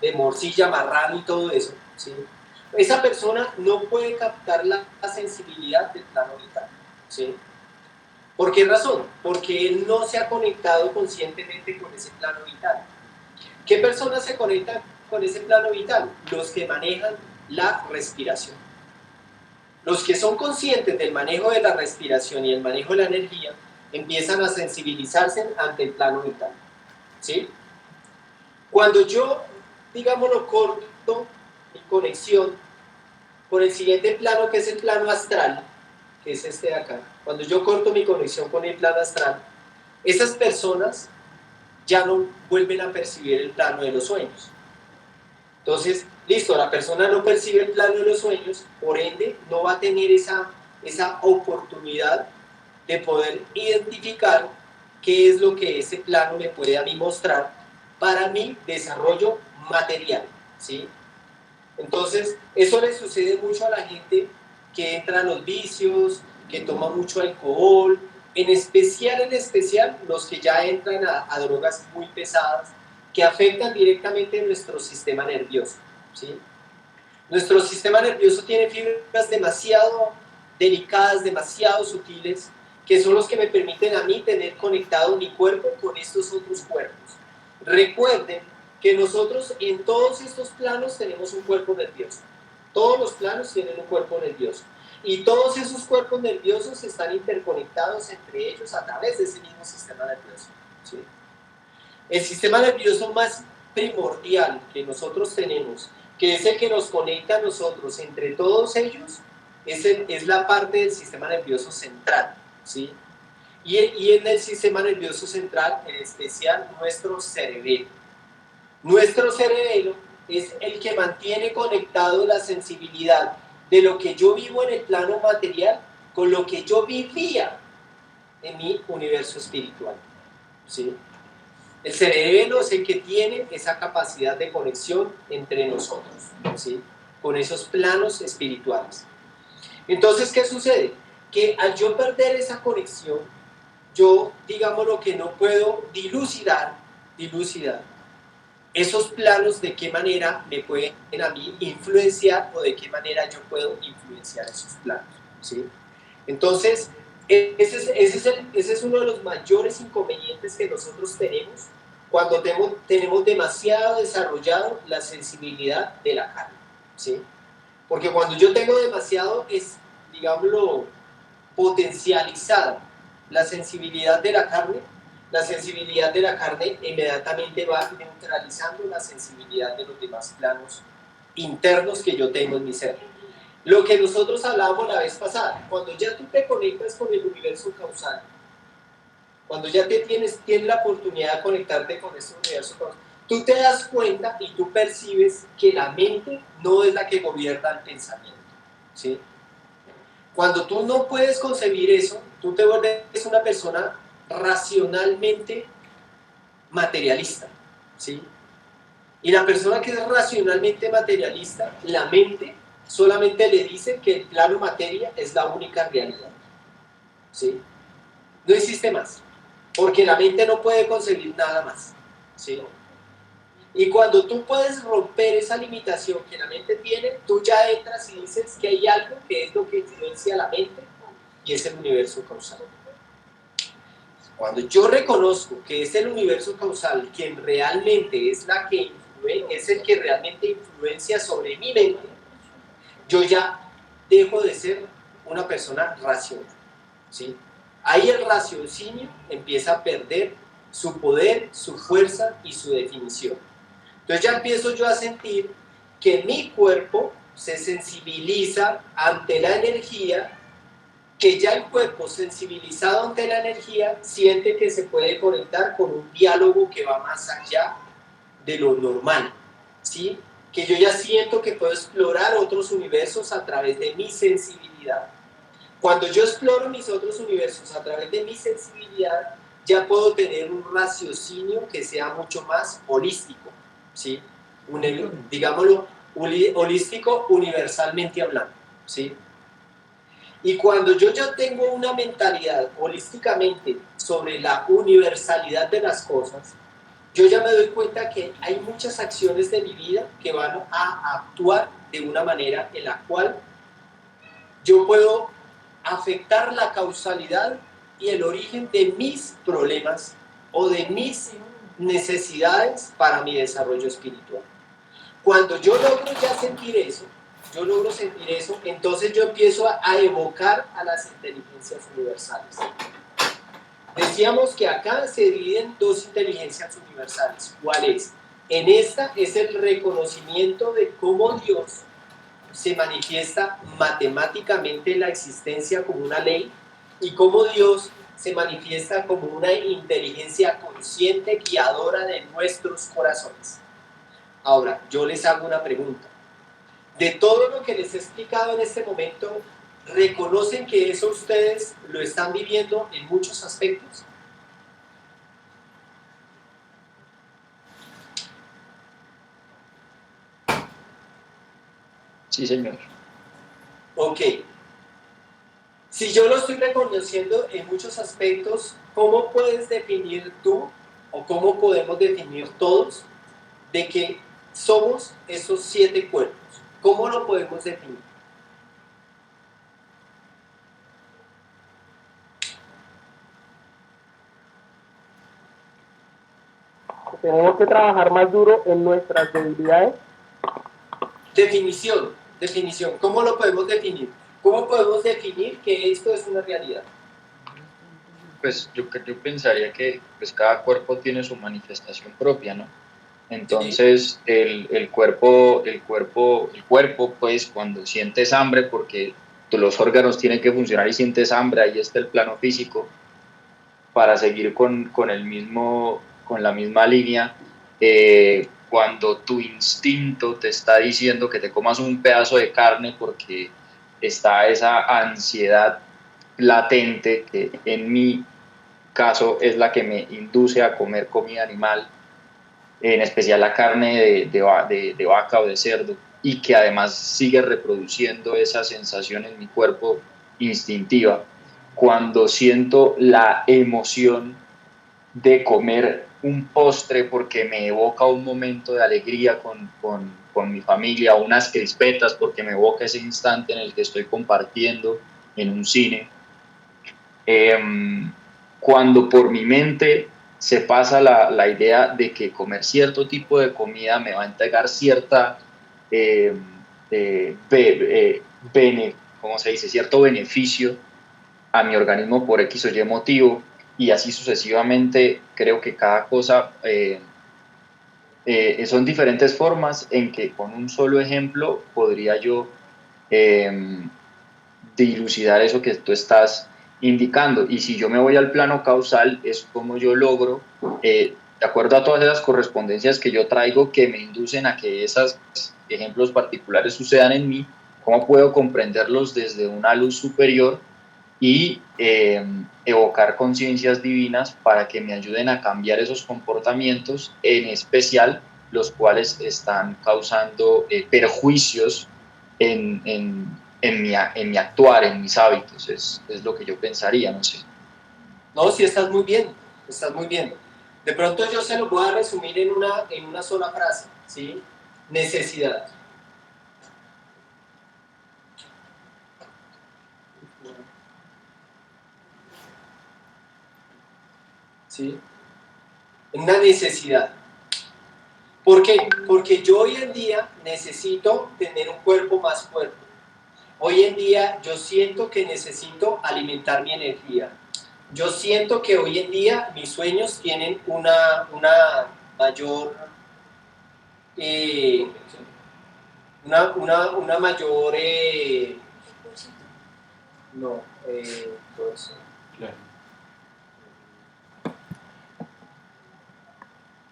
de morcilla, marrano y todo eso, ¿sí? Esa persona no puede captar la sensibilidad del plano vital, ¿sí? ¿Por qué razón? Porque él no se ha conectado conscientemente con ese plano vital. ¿Qué personas se conectan con ese plano vital? Los que manejan la respiración. Los que son conscientes del manejo de la respiración y el manejo de la energía empiezan a sensibilizarse ante el plano vital, ¿sí? Cuando yo, digámoslo, corto mi conexión con el siguiente plano, que es el plano astral, que es este de acá, cuando yo corto mi conexión con el plano astral, esas personas ya no vuelven a percibir el plano de los sueños. Entonces, listo, la persona no percibe el plano de los sueños, por ende no va a tener esa oportunidad de poder identificar qué es lo que ese plano me puede a mí mostrar para mi desarrollo material, ¿sí? Entonces, eso le sucede mucho a la gente que entra a los vicios, que toma mucho alcohol, en especial los que ya entran a drogas muy pesadas, que afectan directamente nuestro sistema nervioso, ¿sí? Nuestro sistema nervioso tiene fibras demasiado delicadas, demasiado sutiles, que son los que me permiten a mí tener conectado mi cuerpo con estos otros cuerpos. Recuerden que nosotros en todos estos planos tenemos un cuerpo nervioso. Todos los planos tienen un cuerpo nervioso. Y todos esos cuerpos nerviosos están interconectados entre ellos a través de ese mismo sistema nervioso, ¿sí? El sistema nervioso más primordial que nosotros tenemos, que es el que nos conecta a nosotros entre todos ellos, es la parte del sistema nervioso central, ¿sí? Y en el sistema nervioso central, en especial, nuestro cerebelo. Nuestro cerebelo es el que mantiene conectado la sensibilidad de lo que yo vivo en el plano material con lo que yo vivía en mi universo espiritual, ¿sí? El cerebelo es el que tiene esa capacidad de conexión entre nosotros, ¿sí? Con esos planos espirituales. Entonces, ¿qué sucede? Que al yo perder esa conexión, yo, digámoslo, que no puedo dilucidar esos planos, de qué manera me pueden a mí influenciar o de qué manera yo puedo influenciar esos planos, ¿sí? Entonces, ese es uno de los mayores inconvenientes que nosotros tenemos cuando tenemos demasiado desarrollado la sensibilidad de la carne, ¿sí? Porque cuando yo tengo demasiado, digámoslo, potencializada la sensibilidad de la carne inmediatamente va neutralizando la sensibilidad de los demás planos internos que yo tengo en mi ser. Lo que nosotros hablábamos la vez pasada, cuando ya tú te conectas con el universo causal, cuando ya tienes la oportunidad de conectarte con este universo causal, tú te das cuenta y tú percibes que la mente no es la que gobierna el pensamiento, ¿sí? Cuando tú no puedes concebir eso, tú te vuelves una persona racionalmente materialista, ¿sí? Y la persona que es racionalmente materialista, la mente solamente le dice que el plano materia es la única realidad, ¿sí? No existe más, porque la mente no puede concebir nada más, ¿sí? Y cuando tú puedes romper esa limitación que la mente tiene, tú ya entras y dices que hay algo que es lo que influencia a la mente, y es el universo causal. Cuando yo reconozco que es el universo causal quien realmente es el que realmente influencia sobre mi mente, yo ya dejo de ser una persona racional, ¿sí? Ahí el raciocinio empieza a perder su poder, su fuerza y su definición. Entonces ya empiezo yo a sentir que mi cuerpo se sensibiliza ante la energía, que ya el cuerpo sensibilizado ante la energía siente que se puede conectar con un diálogo que va más allá de lo normal, ¿sí? Que yo ya siento que puedo explorar otros universos a través de mi sensibilidad. Cuando yo exploro mis otros universos a través de mi sensibilidad, ya puedo tener un raciocinio que sea mucho más holístico, ¿sí? Digámoslo, holístico universalmente hablando, ¿sí? Y cuando yo ya tengo una mentalidad holísticamente sobre la universalidad de las cosas, yo ya me doy cuenta que hay muchas acciones de mi vida que van a actuar de una manera en la cual yo puedo afectar la causalidad y el origen de mis problemas o de mis necesidades para mi desarrollo espiritual. Cuando yo logro ya sentir eso, entonces yo empiezo a evocar a las inteligencias universales. Decíamos que acá se dividen dos inteligencias universales. ¿Cuál es? En esta es el reconocimiento de cómo Dios se manifiesta matemáticamente en la existencia como una ley y cómo Dios se manifiesta como una inteligencia consciente guiadora de nuestros corazones. Ahora, yo les hago una pregunta. De todo lo que les he explicado en este momento, ¿reconocen que eso ustedes lo están viviendo en muchos aspectos? Sí, señor. Ok. Si yo lo estoy reconociendo en muchos aspectos, ¿cómo puedes definir tú, o cómo podemos definir todos, de que somos esos 7 cuerpos? ¿Cómo lo podemos definir? Tenemos que trabajar más duro en nuestras debilidades. Definición. ¿Cómo lo podemos definir? ¿Cómo podemos definir que esto es una realidad? Pues yo pensaría que pues cada cuerpo tiene su manifestación propia, ¿no? Entonces el cuerpo, pues cuando sientes hambre, porque los órganos tienen que funcionar y sientes hambre, ahí está el plano físico, para seguir con la misma línea, cuando tu instinto te está diciendo que te comas un pedazo de carne porque está esa ansiedad latente que en mi caso es la que me induce a comer comida animal, en especial la carne de vaca o de cerdo, y que además sigue reproduciendo esa sensación en mi cuerpo instintiva. Cuando siento la emoción de comer un postre porque me evoca un momento de alegría con mi familia, unas crispetas porque me evoca ese instante en el que estoy compartiendo en un cine. Cuando por mi mente se pasa la idea de que comer cierto tipo de comida me va a entregar cierta ¿cómo se dice? Cierto beneficio a mi organismo por X o Y motivo, y así sucesivamente. Creo que cada cosa son diferentes formas en que con un solo ejemplo podría yo dilucidar eso que tú estás indicando. Y si yo me voy al plano causal, es como yo logro, de acuerdo a todas esas correspondencias que yo traigo que me inducen a que esos ejemplos particulares sucedan en mí, cómo puedo comprenderlos desde una luz superior y evocar conciencias divinas para que me ayuden a cambiar esos comportamientos, en especial los cuales están causando perjuicios en mi actuar, en mis hábitos. Es lo que yo pensaría, no sé. No, sí, estás muy bien. De pronto yo se lo voy a resumir en una sola frase, ¿sí? Necesidad. ¿Sí? Una necesidad. ¿Por qué? Porque yo hoy en día necesito tener un cuerpo más fuerte. Hoy en día yo siento que necesito alimentar mi energía. Yo siento que hoy en día mis sueños tienen una mayor eh, una mayor, no, todo eso.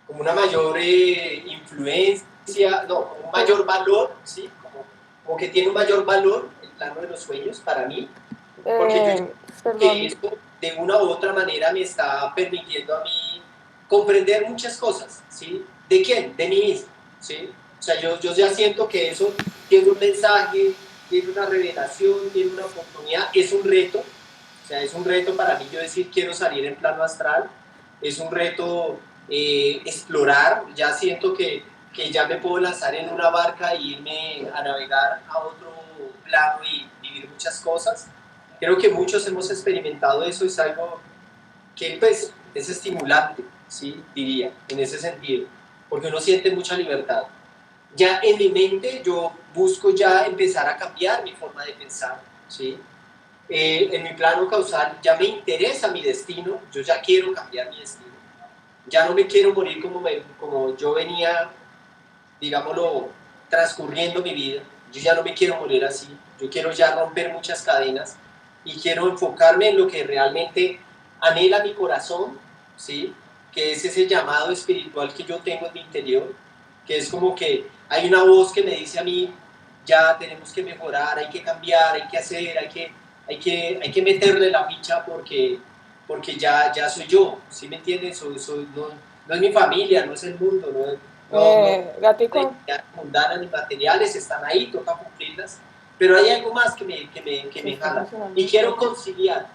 Como una mayor influencia, no, como un mayor valor, ¿sí? Como que tiene un mayor valor el plano de los sueños para mí, porque yo creo que esto de una u otra manera me está permitiendo a mí comprender muchas cosas, ¿sí? ¿De quién? De mí mismo, ¿sí? O sea, yo ya siento que eso tiene un mensaje, tiene una revelación, tiene una oportunidad, es un reto, o sea, es un reto para mí yo decir quiero salir en plano astral, es un reto explorar, ya siento que ya me puedo lanzar en una barca e irme a navegar a otro plano y vivir muchas cosas. Creo que muchos hemos experimentado eso, es algo que pues es estimulante, ¿sí? Diría, en ese sentido, porque uno siente mucha libertad. Ya en mi mente yo busco ya empezar a cambiar mi forma de pensar, ¿sí? En mi plano causal ya me interesa mi destino, yo ya quiero cambiar mi destino. Ya no me quiero morir como yo venía, digámoslo, transcurriendo mi vida. Yo ya no me quiero morir así. Yo quiero ya romper muchas cadenas y quiero enfocarme en lo que realmente anhela mi corazón, ¿sí? Que es ese llamado espiritual que yo tengo en mi interior, que es como que hay una voz que me dice a mí, ya tenemos que mejorar, hay que cambiar, hay que hacer, hay que meterle la ficha porque ya soy yo, ¿sí me entiendes? No es mi familia, no es el mundo, Gatico, las mundanas ni materiales están ahí, toca cumplirlas, pero hay algo más que me jala y quiero conciliar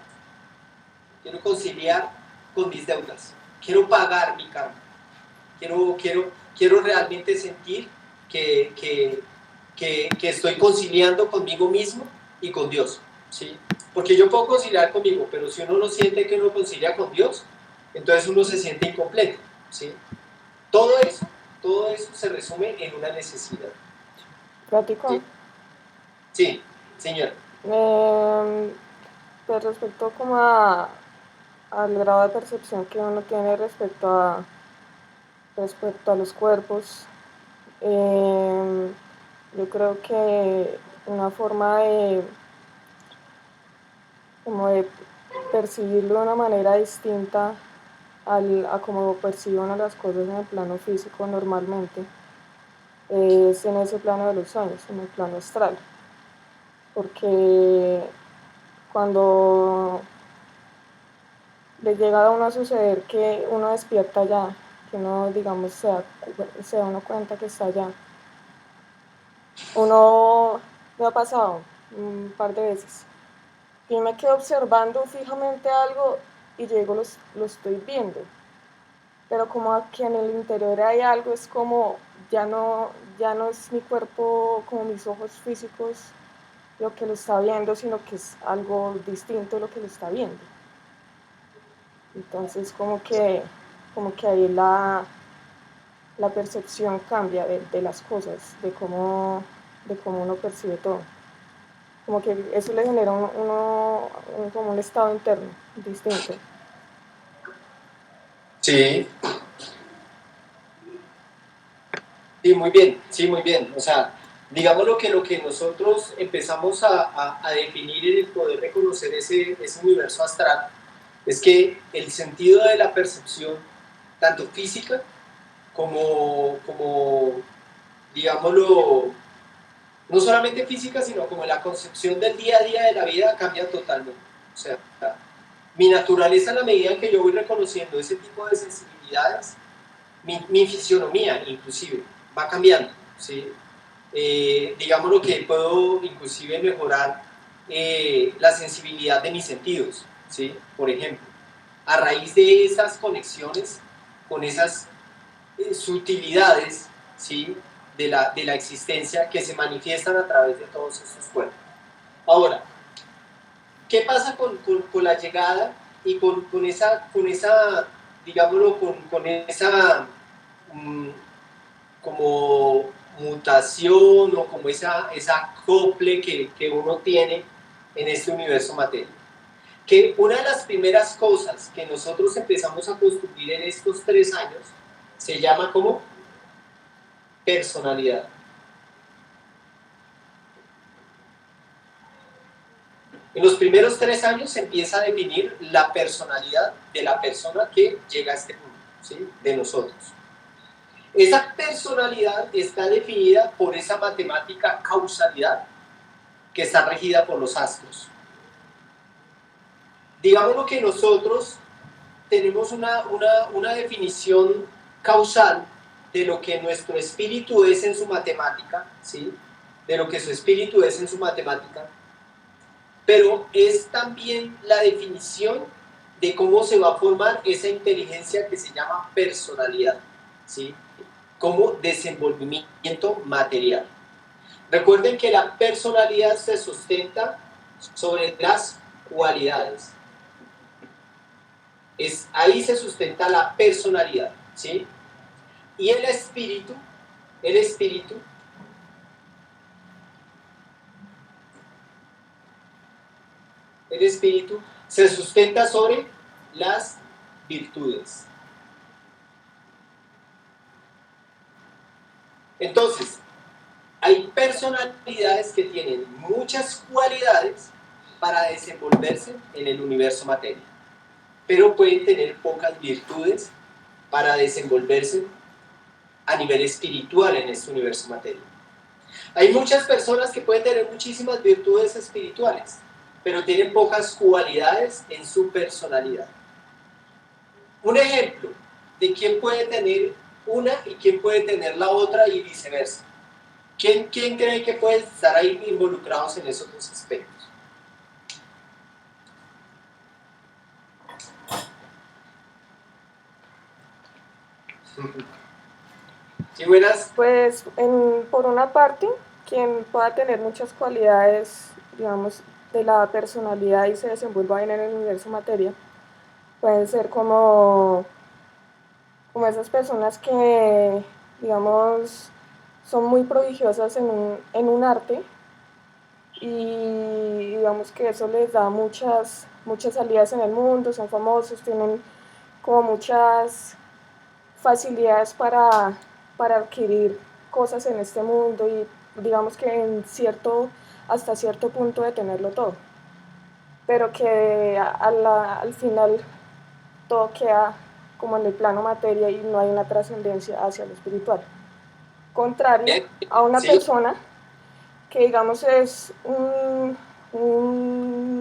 con mis deudas, quiero pagar mi karma, quiero realmente sentir que estoy conciliando conmigo mismo y con Dios, ¿sí? Porque yo puedo conciliar conmigo, pero si uno no siente que uno concilia con Dios, entonces uno se siente incompleto, ¿sí? Todo eso se resume en una necesidad. Gatico. Sí, señor. Pues respecto como al grado de percepción que uno tiene respecto a los cuerpos, yo creo que una forma como de percibirlo de una manera distinta a como percibe uno las cosas en el plano físico normalmente es en ese plano de los sueños, en el plano astral, porque cuando le llega a uno a suceder que uno despierta ya, que uno, digamos, se da uno cuenta que está allá. Uno me ha pasado un par de veces. Yo me quedo observando fijamente algo y llego, lo estoy viendo. Pero como que en el interior hay algo, es como ya no es mi cuerpo, como mis ojos físicos lo que lo está viendo, sino que es algo distinto lo que lo está viendo. Entonces como que ahí la percepción cambia de las cosas, de cómo uno percibe todo. Como que eso le genera como un estado interno distinto. Sí. Sí, muy bien, sí, muy bien. O sea, digamos lo que nosotros empezamos a definir en el poder reconocer ese universo astral, es que el sentido de la percepción, tanto física como digámoslo, no solamente física, sino como la concepción del día a día de la vida cambia totalmente. O sea, mi naturaleza, a la medida en que yo voy reconociendo ese tipo de sensibilidades, mi fisionomía inclusive va cambiando, ¿sí? Digámoslo que puedo inclusive mejorar la sensibilidad de mis sentidos, ¿sí? Por ejemplo, a raíz de esas conexiones con esas sutilidades, ¿sí? de la existencia que se manifiestan a través de todos estos cuerpos. Ahora, ¿qué pasa con la llegada y con esa digámoslo, con esa como mutación o como esa acople que uno tiene en este universo material? Que una de las primeras cosas que nosotros empezamos a construir en estos 3 años se llama como personalidad. En los primeros 3 años se empieza a definir la personalidad de la persona que llega a este mundo, ¿sí? De nosotros. Esa personalidad está definida por esa matemática causalidad que está regida por los astros. Digámoslo que nosotros tenemos una definición causal de lo que nuestro espíritu es en su matemática, ¿sí? De lo que su espíritu es en su matemática, pero es también la definición de cómo se va a formar esa inteligencia que se llama personalidad, ¿sí? Como desenvolvimiento material. Recuerden que la personalidad se sustenta sobre las cualidades. Ahí se sustenta la personalidad, ¿sí? Y el espíritu se sustenta sobre las virtudes. Entonces, hay personalidades que tienen muchas cualidades para desenvolverse en el universo materia, pero pueden tener pocas virtudes para desenvolverse a nivel espiritual en este universo materia. Hay muchas personas que pueden tener muchísimas virtudes espirituales, pero tienen pocas cualidades en su personalidad. Un ejemplo de quién puede tener una y quién puede tener la otra y viceversa. ¿Quién cree que puede estar ahí involucrados en esos dos aspectos? ¿Sí, buenas? Pues por una parte, quien pueda tener muchas cualidades, digamos, de la personalidad y se desenvuelva bien en el universo materia, pueden ser como esas personas que, digamos, son muy prodigiosas en un arte y digamos que eso les da muchas salidas en el mundo, son famosos, tienen como muchas facilidades para adquirir cosas en este mundo y digamos que hasta cierto punto de tenerlo todo, pero que al final todo queda como en el plano materia y no hay una trascendencia hacia lo espiritual. Contrario a una persona que digamos es un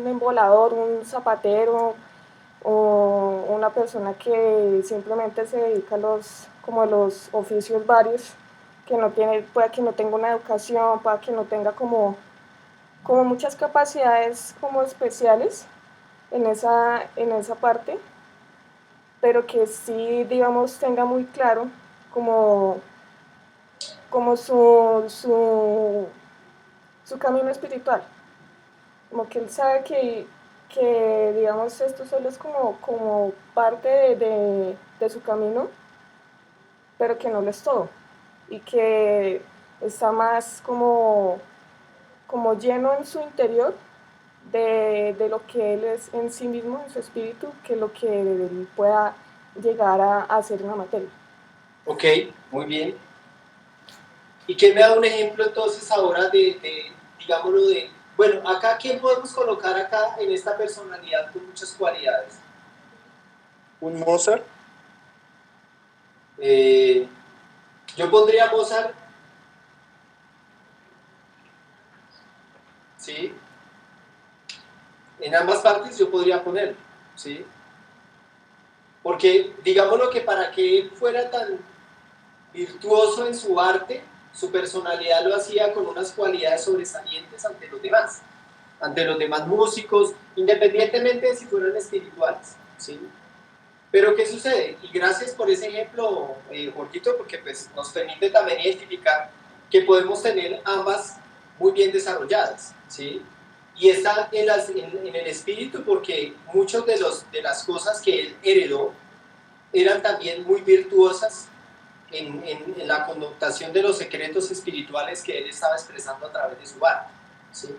embolador, un zapatero, o una persona que simplemente se dedica a los oficios varios, puede que no tenga una educación, puede que no tenga como muchas capacidades como especiales en esa parte, pero que sí, digamos, tenga muy claro como su camino espiritual, como que él sabe que digamos, esto solo es como parte de su camino, pero que no lo es todo, y que está más como lleno en su interior de lo que él es en sí mismo, en su espíritu, que lo que él pueda llegar a hacer en la materia. Ok, muy bien. ¿Y quién me da un ejemplo entonces ahora digámoslo, bueno, acá, ¿quién podemos colocar acá en esta personalidad con muchas cualidades? ¿Un Mozart? Yo pondría a Mozart, ¿sí? En ambas partes yo podría ponerlo, ¿sí? Porque digámoslo que para que él fuera tan virtuoso en su arte, su personalidad lo hacía con unas cualidades sobresalientes ante los demás músicos, independientemente de si fueran espirituales, ¿sí? Pero ¿qué sucede? Y gracias por ese ejemplo, Jorgito, porque pues, nos permite también identificar que podemos tener ambas muy bien desarrolladas, ¿sí? Y está en el espíritu porque muchas de las cosas que él heredó eran también muy virtuosas en la connotación de los secretos espirituales que él estaba expresando a través de su arte, ¿sí?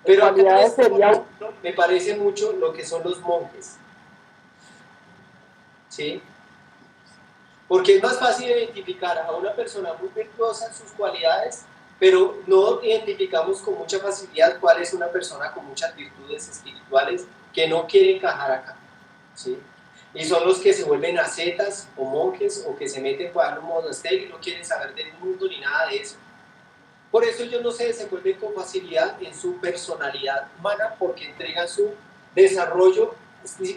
Pero acá en este momento me parece mucho lo que son los monjes, ¿sí? Porque es más fácil identificar a una persona muy virtuosa en sus cualidades, pero no identificamos con mucha facilidad cuál es una persona con muchas virtudes espirituales que no quiere encajar acá, ¿sí? Y son los que se vuelven ascetas o monjes o que se meten para un monasterio y no quieren saber del mundo ni nada de eso. Por eso ellos no se desenvuelven con facilidad en su personalidad humana, porque entregan su desarrollo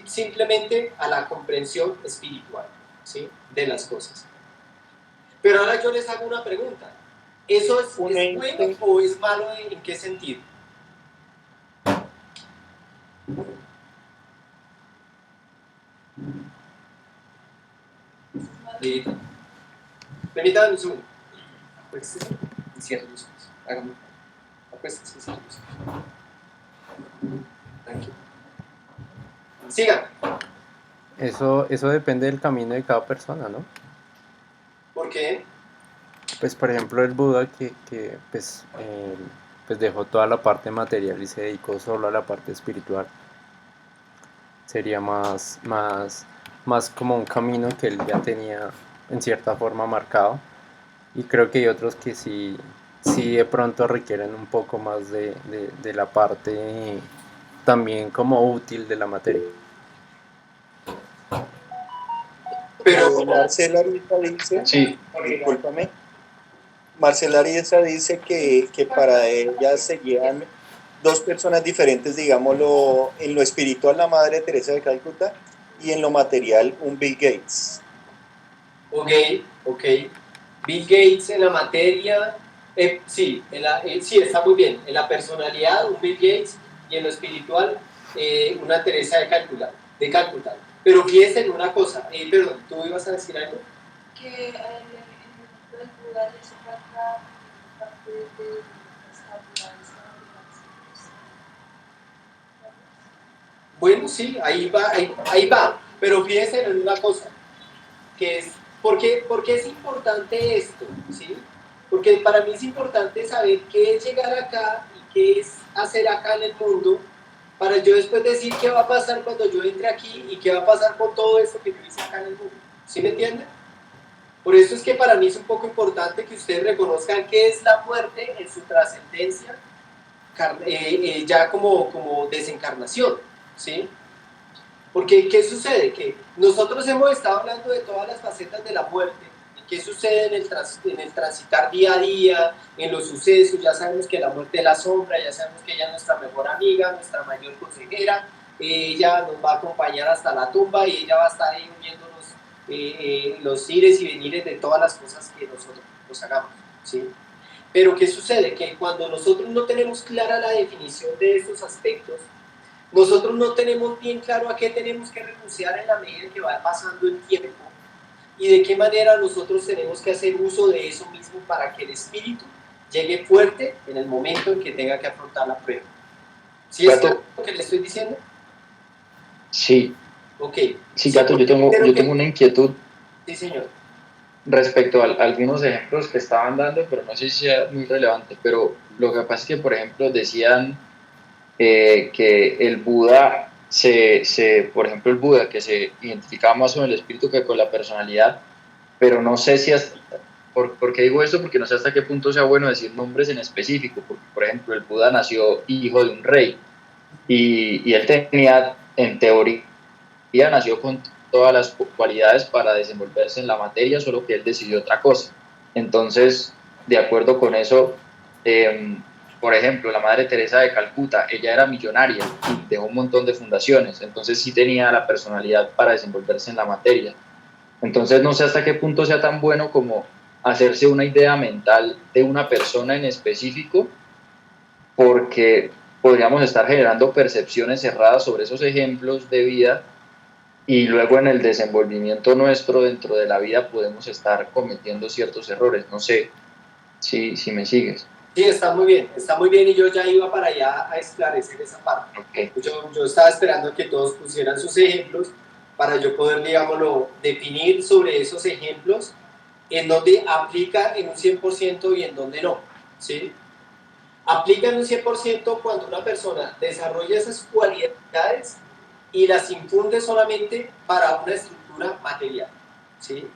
simplemente a la comprensión espiritual, ¿sí?, de las cosas. Pero ahora yo les hago una pregunta. ¿Eso es bueno o es malo? ¿En qué sentido? Permítanme un segundo. Pues, cierro los ojos. Háganme. Acuéstense, cierro los ojos. Tranquilo. Sigan. Eso depende del camino de cada persona, ¿no? ¿Por qué? Pues por ejemplo el Buda que pues dejó toda la parte material y se dedicó solo a la parte espiritual. Sería más como un camino que él ya tenía en cierta forma marcado. Y creo que hay otros que sí de pronto requieren un poco más de la parte también como útil de la materia. Pero Marcela Ariza dice, Sí, discúlpame, Marcela Ariza dice que para ella seguían dos personas diferentes, digámoslo, en lo espiritual la Madre Teresa de Calcuta y en lo material un Bill Gates. Ok. Bill Gates en la materia, sí, sí, está muy bien. En la personalidad, un Bill Gates, y en lo espiritual, una Teresa de Calcuta. Pero fíjense en una cosa, perdón, ¿tú ibas a decir algo? Que en el momento del Buda le hace falta parte de las habilidades. Bueno, sí, ahí va. Pero fíjense en una cosa, que es, ¿por qué es importante esto? ¿Sí? Porque para mí es importante saber qué es llegar acá y qué es hacer acá en el mundo, para yo después decir qué va a pasar cuando yo entre aquí y qué va a pasar con todo esto que yo hice acá en el mundo. ¿Sí me entienden? Por eso es que para mí es un poco importante que ustedes reconozcan qué es la muerte en su trascendencia, ya como desencarnación, ¿sí? Porque, ¿qué sucede? Que nosotros hemos estado hablando de todas las facetas de la muerte, qué sucede en el transitar día a día, en los sucesos. Ya sabemos que la muerte es la sombra, ya sabemos que ella es nuestra mejor amiga, nuestra mayor consejera, ella nos va a acompañar hasta la tumba y ella va a estar ahí viendo los ires y venires de todas las cosas que nosotros nos hagamos, ¿sí? Pero ¿qué sucede? Que cuando nosotros no tenemos clara la definición de estos aspectos, nosotros no tenemos bien claro a qué tenemos que renunciar en la medida que va pasando el tiempo y de qué manera nosotros tenemos que hacer uso de eso mismo para que el espíritu llegue fuerte en el momento en que tenga que afrontar la prueba. ¿Sí es claro lo que le estoy diciendo? Sí. Ok. Sí, Gato, yo tengo una inquietud. Sí, señor. Respecto a algunos ejemplos que estaban dando, pero no sé si sea muy relevante, pero lo que pasa es que, por ejemplo, decían que el Buda, por ejemplo, el Buda, que se identificaba más con el espíritu que con la personalidad, pero no sé si ¿por qué digo esto? Porque no sé hasta qué punto sea bueno decir nombres en específico, porque, por ejemplo, el Buda nació hijo de un rey y él tenía, en teoría, nació con todas las cualidades para desenvolverse en la materia, solo que él decidió otra cosa. Entonces, de acuerdo con eso, por ejemplo, la Madre Teresa de Calcuta, ella era millonaria y dejó un montón de fundaciones, entonces sí tenía la personalidad para desenvolverse en la materia. Entonces no sé hasta qué punto sea tan bueno como hacerse una idea mental de una persona en específico, porque podríamos estar generando percepciones erradas sobre esos ejemplos de vida y luego en el desenvolvimiento nuestro dentro de la vida podemos estar cometiendo ciertos errores. No sé si me sigues. Sí, está muy bien y yo ya iba para allá a esclarecer esa parte. Okay. Yo estaba esperando que todos pusieran sus ejemplos para yo poder, digámoslo, definir sobre esos ejemplos en donde aplica en un 100% y en donde no, ¿sí? Aplica en un 100% cuando una persona desarrolla esas cualidades y las infunde solamente para una estructura material, ¿sí?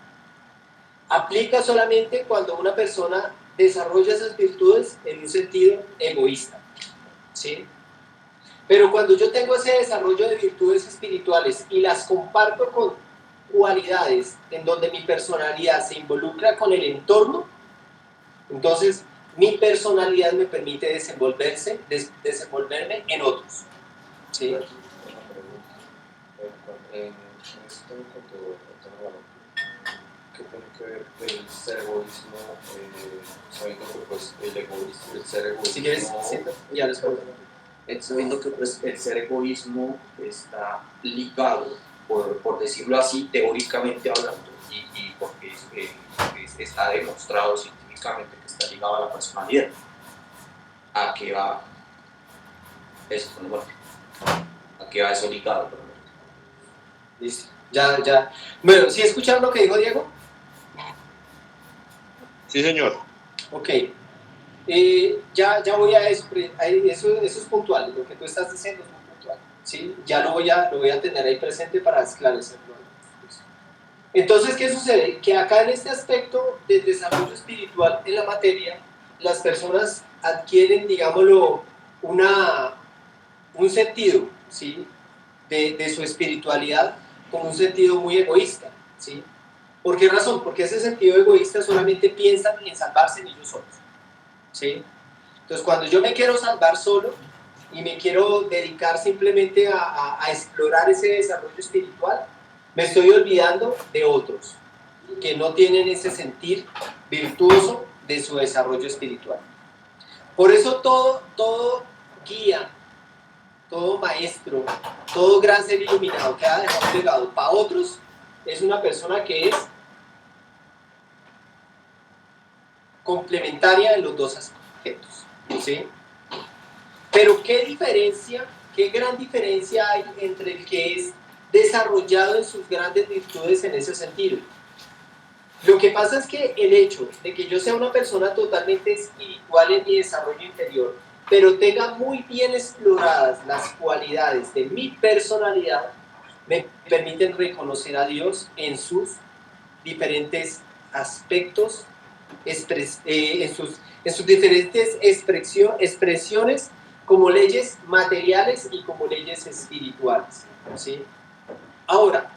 aplica solamente cuando una persona desarrolla esas virtudes en un sentido egoísta, ¿sí? Pero cuando yo tengo ese desarrollo de virtudes espirituales y las comparto con cualidades en donde mi personalidad se involucra con el entorno, entonces mi personalidad me permite desenvolverme en otros, ¿sí? En esto con todo el tema de la locura, ¿qué tiene que ver el ser egoísmo, sabiendo que pues el egoísmo, el ser egoísmo... Si quieres, sí, ya les puedo. Sabiendo que pues, el ser egoísmo está ligado, por decirlo así, teóricamente hablando, y porque está demostrado científicamente que está ligado a la personalidad. ¿A qué va eso? Bueno, ¿a qué va eso ligado? Listo, ya. Bueno, ¿sí escucharon lo que dijo Diego? Sí, señor. Ok. Ya voy a eso, eso es puntual, lo que tú estás diciendo es muy puntual, ¿sí? Ya lo voy a tener ahí presente para esclarecerlo. Entonces, ¿qué sucede? Que acá en este aspecto del desarrollo espiritual en la materia, las personas adquieren, digámoslo, un sentido, ¿sí? de su espiritualidad con un sentido muy egoísta, ¿sí? ¿Por qué razón? Porque ese sentido egoísta solamente piensan en salvarse en ellos solos, ¿sí? Entonces, cuando yo me quiero salvar solo y me quiero dedicar simplemente a explorar ese desarrollo espiritual, me estoy olvidando de otros que no tienen ese sentir virtuoso de su desarrollo espiritual. Por eso todo guía, todo maestro, todo gran ser iluminado que ha dejado un legado para otros es una persona que es complementaria en los dos aspectos, ¿sí? Pero qué gran diferencia hay entre el que es desarrollado en sus grandes virtudes en ese sentido. Lo que pasa es que el hecho de que yo sea una persona totalmente espiritual en mi desarrollo interior, pero tenga muy bien exploradas las cualidades de mi personalidad, me permiten reconocer a Dios en sus diferentes aspectos, en sus diferentes expresiones como leyes materiales y como leyes espirituales, ¿sí? Ahora,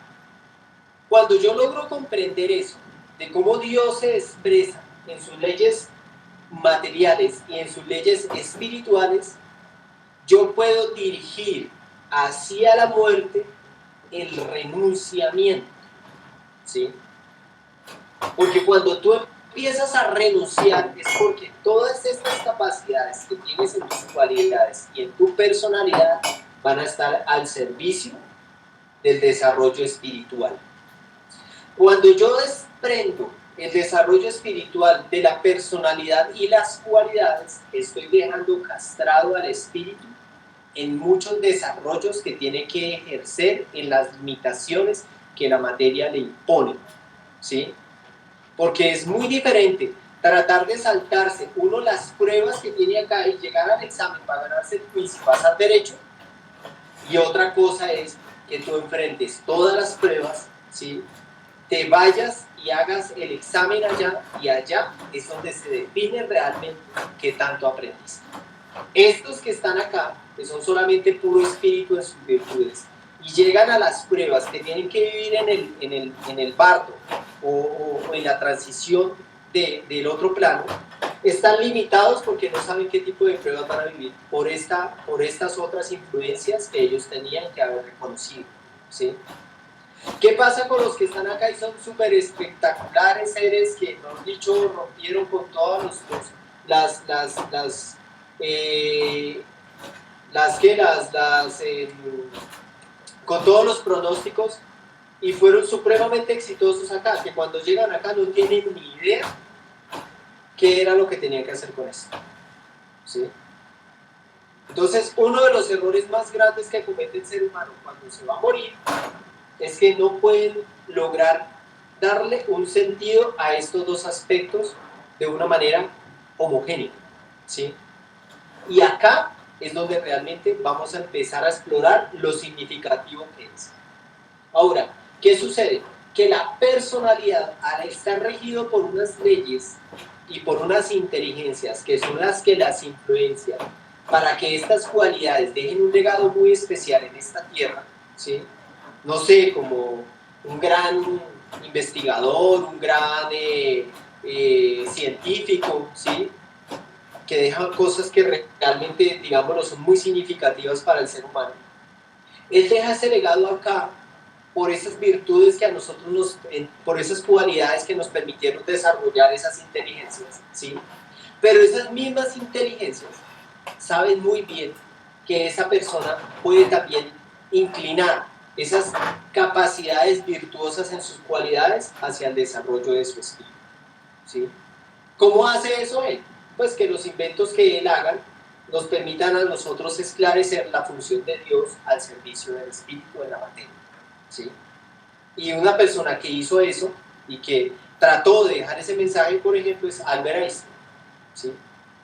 cuando yo logro comprender eso, de cómo Dios se expresa en sus leyes materiales y en sus leyes espirituales, yo puedo dirigir hacia la muerte el renunciamiento, ¿sí? Porque cuando tú empiezas a renunciar es porque todas estas capacidades que tienes en tus cualidades y en tu personalidad van a estar al servicio del desarrollo espiritual. Cuando yo desprendo el desarrollo espiritual de la personalidad y las cualidades, estoy dejando castrado al espíritu en muchos desarrollos que tiene que ejercer en las limitaciones que la materia le impone, ¿sí? Porque es muy diferente tratar de saltarse uno las pruebas que tiene acá y llegar al examen para ganarse el quiz y pasar derecho, y otra cosa es que tú enfrentes todas las pruebas, ¿sí? Te vayas y hagas el examen allá, y allá es donde se define realmente qué tanto aprendiste. Estos que están acá, que son solamente puro espíritu en sus virtudes, y llegan a las pruebas que tienen que vivir en el bardo o en la transición del otro plano, están limitados porque no saben qué tipo de pruebas van a vivir por estas otras influencias que ellos tenían que haber reconocido, ¿sí? ¿Qué pasa con los que están acá y son súper espectaculares seres que, mejor dicho, rompieron con todas con todos los pronósticos y fueron supremamente exitosos acá, que cuando llegan acá no tienen ni idea qué era lo que tenían que hacer con eso, ¿sí? Entonces, uno de los errores más grandes que comete el ser humano cuando se va a morir es que no pueden lograr darle un sentido a estos dos aspectos de una manera homogénea, ¿sí? Y acá es donde realmente vamos a empezar a explorar lo significativo que es. Ahora, ¿qué sucede? que la personalidad, al estar regido por unas leyes y por unas inteligencias que son las que las influencian, para que estas cualidades dejen un legado muy especial en esta tierra, ¿sí? No sé, como un gran investigador, un gran científico, ¿sí? Que deja cosas que realmente, digámoslo, son muy significativas para el ser humano. Él deja ese legado acá por esas virtudes que a nosotros por esas cualidades que nos permitieron desarrollar esas inteligencias, ¿sí? Pero esas mismas inteligencias saben muy bien que esa persona puede también inclinar esas capacidades virtuosas en sus cualidades hacia el desarrollo de su espíritu, ¿sí? ¿Cómo hace eso él? Pues que los inventos que él haga nos permitan a nosotros esclarecer la función de Dios al servicio del espíritu en la materia, ¿sí? Y una persona que hizo eso y que trató de dejar ese mensaje, por ejemplo, es Albert Einstein, ¿sí?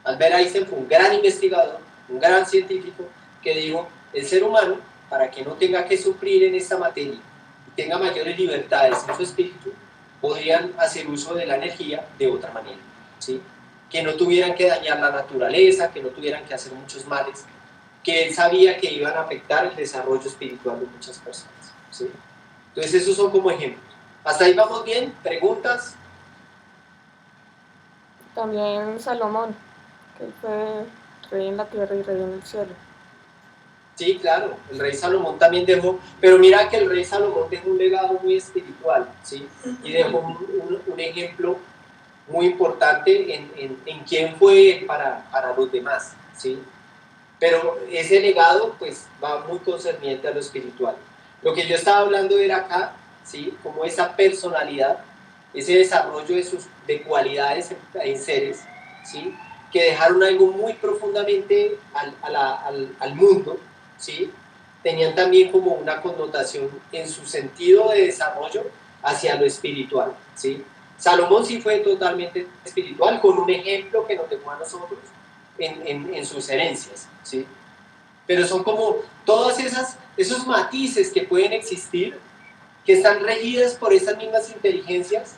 Albert Einstein fue un gran investigador, un gran científico, que dijo, el ser humano, para que no tenga que sufrir en esta materia y tenga mayores libertades en su espíritu, podrían hacer uso de la energía de otra manera, ¿sí? Que no tuvieran que dañar la naturaleza, que no tuvieran que hacer muchos males, que él sabía que iban a afectar el desarrollo espiritual de muchas personas, ¿sí? Entonces esos son como ejemplos. ¿Hasta ahí vamos bien? ¿Preguntas? También Salomón, que él fue rey en la tierra y rey en el cielo. Sí, claro, el rey Salomón también dejó, pero mira que el rey Salomón dejó un legado muy espiritual, ¿sí? Y dejó un ejemplo muy importante en quién fue para los demás, ¿sí? Pero ese legado pues va muy concerniente a lo espiritual. Lo que yo estaba hablando era acá, ¿sí? Como esa personalidad, ese desarrollo de cualidades en seres, ¿sí? Que dejaron algo muy profundamente al mundo, ¿sí? Tenían también como una connotación en su sentido de desarrollo hacia lo espiritual, ¿sí? Salomón sí fue totalmente espiritual, con un ejemplo que nos dejó a nosotros en sus herencias, ¿sí? Pero son como todos esos matices que pueden existir, que están regidas por esas mismas inteligencias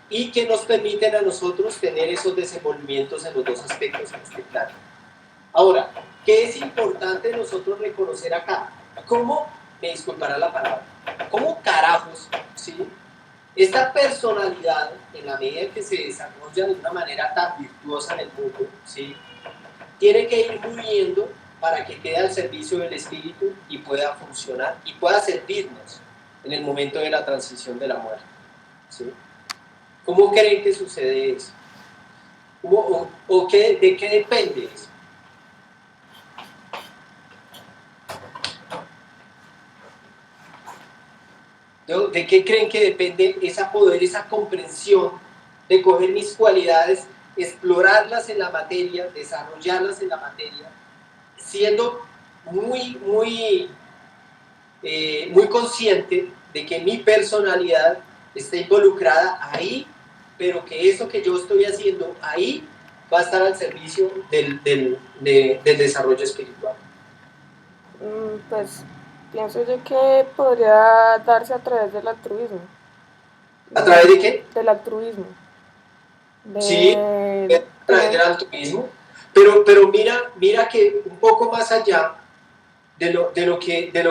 y que nos permiten a nosotros tener esos desenvolvimientos en los dos aspectos en este plano. Ahora, ¿qué es importante nosotros reconocer acá? ¿Cómo, me disculpará la palabra, cómo carajos, ¿sí? Esta personalidad, en la medida en que se desarrolla de una manera tan virtuosa en el mundo, ¿sí? Tiene que ir fluyendo para que quede al servicio del espíritu y pueda funcionar y pueda servirnos en el momento de la transición de la muerte, ¿sí? ¿Cómo creen que sucede eso? ¿De qué depende eso? ¿De qué creen que depende esa poder, esa comprensión de coger mis cualidades, explorarlas en la materia, desarrollarlas en la materia, siendo muy consciente de que mi personalidad está involucrada ahí, pero que eso que yo estoy haciendo ahí va a estar al servicio del desarrollo espiritual? Pues pienso yo que podría darse a través del altruismo. ¿A través de qué? Del altruismo. Sí, a través del altruismo. Pero mira que un poco más allá de lo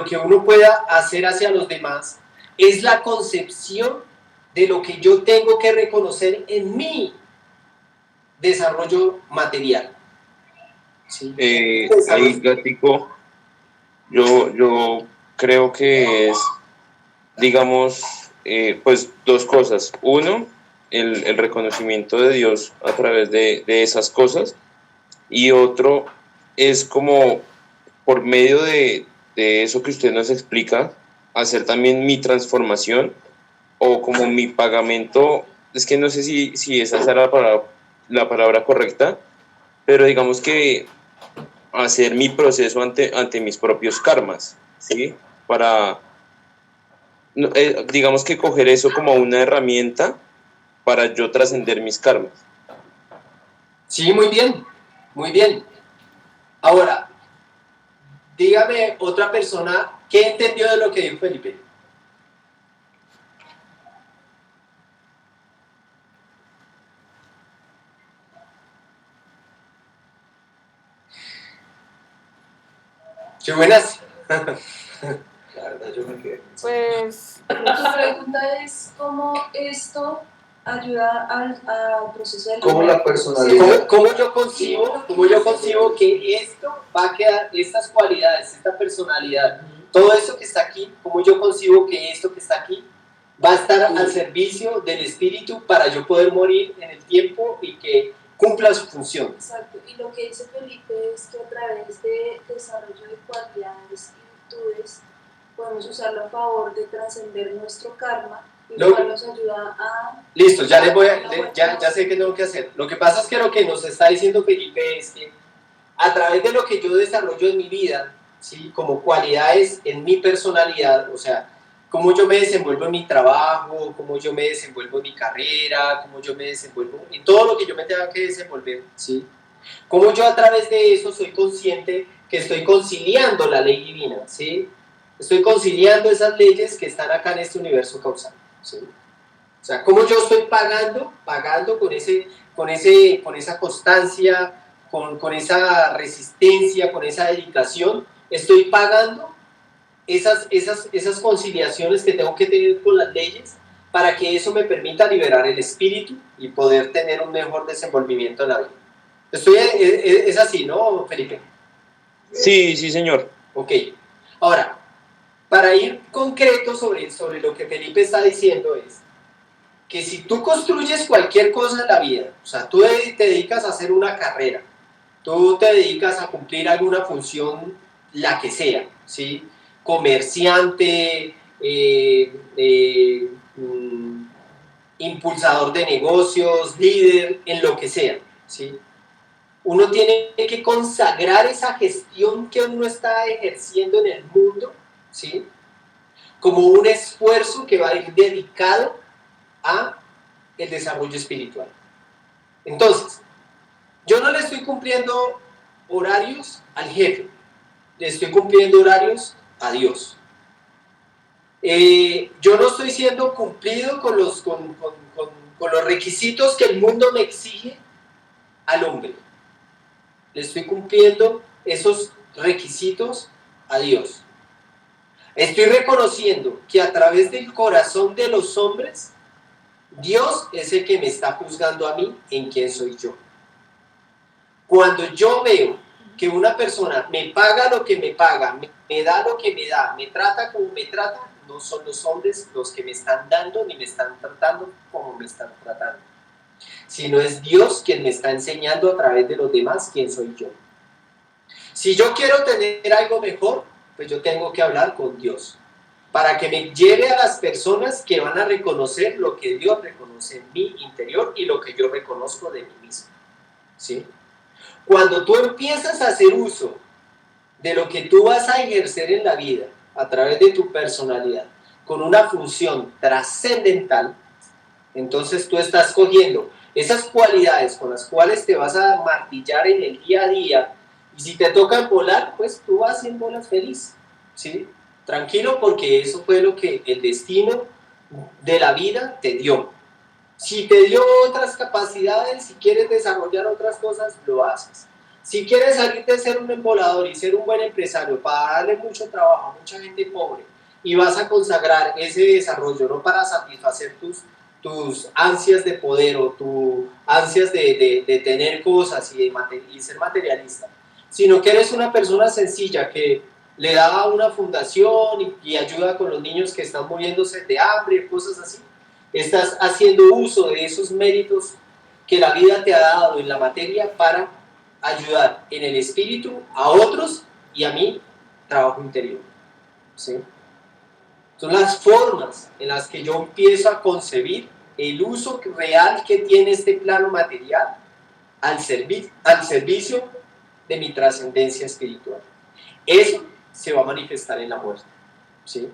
que uno pueda hacer hacia los demás, es la concepción de lo que yo tengo que reconocer en mi desarrollo material. ¿Sí? Ahí, Gatico, yo creo que es, digamos, pues dos cosas. Uno, el reconocimiento de Dios a través de esas cosas, y otro es como por medio de eso que usted nos explica, hacer también mi transformación o como mi pagamento. Es que no sé si esa es la palabra correcta, pero digamos que hacer mi proceso ante mis propios karmas, ¿sí? Para, digamos que coger eso como una herramienta para yo trascender mis karmas. Sí, muy bien, muy bien. Ahora, dígame otra persona, ¿qué entendió de lo que dijo Felipe? ¿Qué buenas? La verdad yo me quedé. Pues, La pregunta es cómo esto ayuda al proceso de ¿Cómo la personalidad? ¿Cómo yo concibo que esto va a quedar, estas cualidades, esta personalidad, todo esto que está aquí, cómo yo concibo que esto que está aquí va a estar al servicio del espíritu para yo poder morir en el tiempo y que cumpla su función? Exacto, y lo que dice Felipe es que a través de desarrollo de cualidades y virtudes podemos usarlo a favor de trascender nuestro karma, y lo cual nos ayuda a... Listo, ya sé qué tengo que hacer. Lo que pasa es que lo que nos está diciendo Felipe es que a través de lo que yo desarrollo en mi vida, ¿sí? Como cualidades en mi personalidad, o sea, cómo yo me desenvuelvo en mi trabajo, cómo yo me desenvuelvo en mi carrera, cómo yo me desenvuelvo en todo lo que yo me tenga que desenvolver, ¿sí? Cómo yo a través de eso soy consciente que estoy conciliando la ley divina, ¿sí? Estoy conciliando esas leyes que están acá en este universo causal, ¿sí? O sea, cómo yo estoy pagando con esa constancia, con esa resistencia, con esa dedicación, estoy pagando esas conciliaciones que tengo que tener con las leyes para que eso me permita liberar el espíritu y poder tener un mejor desenvolvimiento en la vida. Es así, ¿no, Felipe? Sí, sí, señor. Ok. Ahora, para ir concreto sobre lo que Felipe está diciendo es que si tú construyes cualquier cosa en la vida, o sea, tú te dedicas a hacer una carrera, tú te dedicas a cumplir alguna función, la que sea, ¿sí? Comerciante, impulsador de negocios, líder, en lo que sea, ¿sí? Uno tiene que consagrar esa gestión que uno está ejerciendo en el mundo, ¿sí? Como un esfuerzo que va a ir dedicado a el desarrollo espiritual. Entonces, yo no le estoy cumpliendo horarios al jefe, le estoy cumpliendo horarios a Dios. Yo no estoy siendo cumplido con los requisitos que el mundo me exige al hombre. Le estoy cumpliendo esos requisitos a Dios. Estoy reconociendo que a través del corazón de los hombres, Dios es el que me está juzgando a mí en quién soy yo. Cuando yo veo que una persona me paga lo que me paga, me da lo que me da, me trata como me trata, no son los hombres los que me están dando ni me están tratando como me están tratando, sino es Dios quien me está enseñando a través de los demás quién soy yo. Si yo quiero tener algo mejor, pues yo tengo que hablar con Dios, para que me lleve a las personas que van a reconocer lo que Dios reconoce en mi interior y lo que yo reconozco de mí mismo, ¿sí? Cuando tú empiezas a hacer uso de lo que tú vas a ejercer en la vida a través de tu personalidad con una función trascendental, entonces tú estás cogiendo esas cualidades con las cuales te vas a martillar en el día a día, y si te tocan volar, pues tú vas en bolas feliz, ¿sí? Tranquilo, porque eso fue lo que el destino de la vida te dio. Si te dio otras capacidades, si quieres desarrollar otras cosas, lo haces. Si quieres salir de ser un embolador y ser un buen empresario para darle mucho trabajo a mucha gente pobre, y vas a consagrar ese desarrollo no para satisfacer tus ansias de poder o tus ansias de tener cosas y ser materialista, sino que eres una persona sencilla que le da a una fundación y ayuda con los niños que están muriéndose de hambre, cosas así. Estás haciendo uso de esos méritos que la vida te ha dado en la materia para ayudar en el espíritu a otros y a mí, trabajo interior, ¿sí? Son las formas en las que yo empiezo a concebir el uso real que tiene este plano material al servicio de mi trascendencia espiritual. Eso se va a manifestar en la muerte, ¿sí?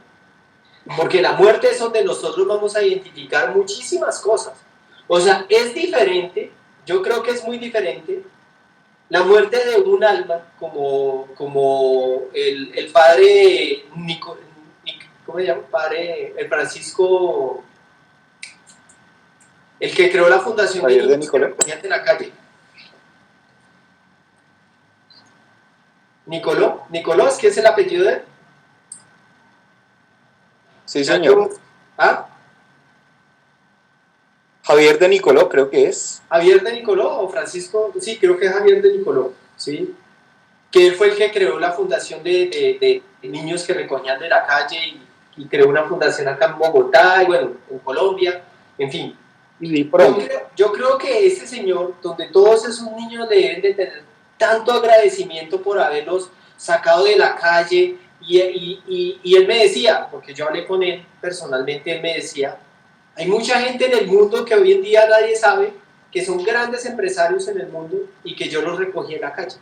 Porque la muerte es donde nosotros vamos a identificar muchísimas cosas. O sea, es diferente, yo creo que es muy diferente la muerte de un alma como el padre ¿cómo se llama? El Francisco, el que creó la fundación de Nicolás de la calle. Nicoló, ¿es que es el apellido de él? Sí, señor. ¿Ah? Javier de Nicoló, creo que es. Javier de Nicoló o Francisco, sí, creo que es Javier de Nicoló, ¿sí? Que él fue el que creó la fundación de niños que recogían de la calle y creó una fundación acá en Bogotá y bueno, en Colombia, en fin. Yo creo que ese señor, donde todos esos niños deben de tener tanto agradecimiento por haberlos sacado de la calle y él me decía, porque yo hablé con él personalmente, él me decía, hay mucha gente en el mundo que hoy en día nadie sabe que son grandes empresarios en el mundo y que yo los recogí en la calle,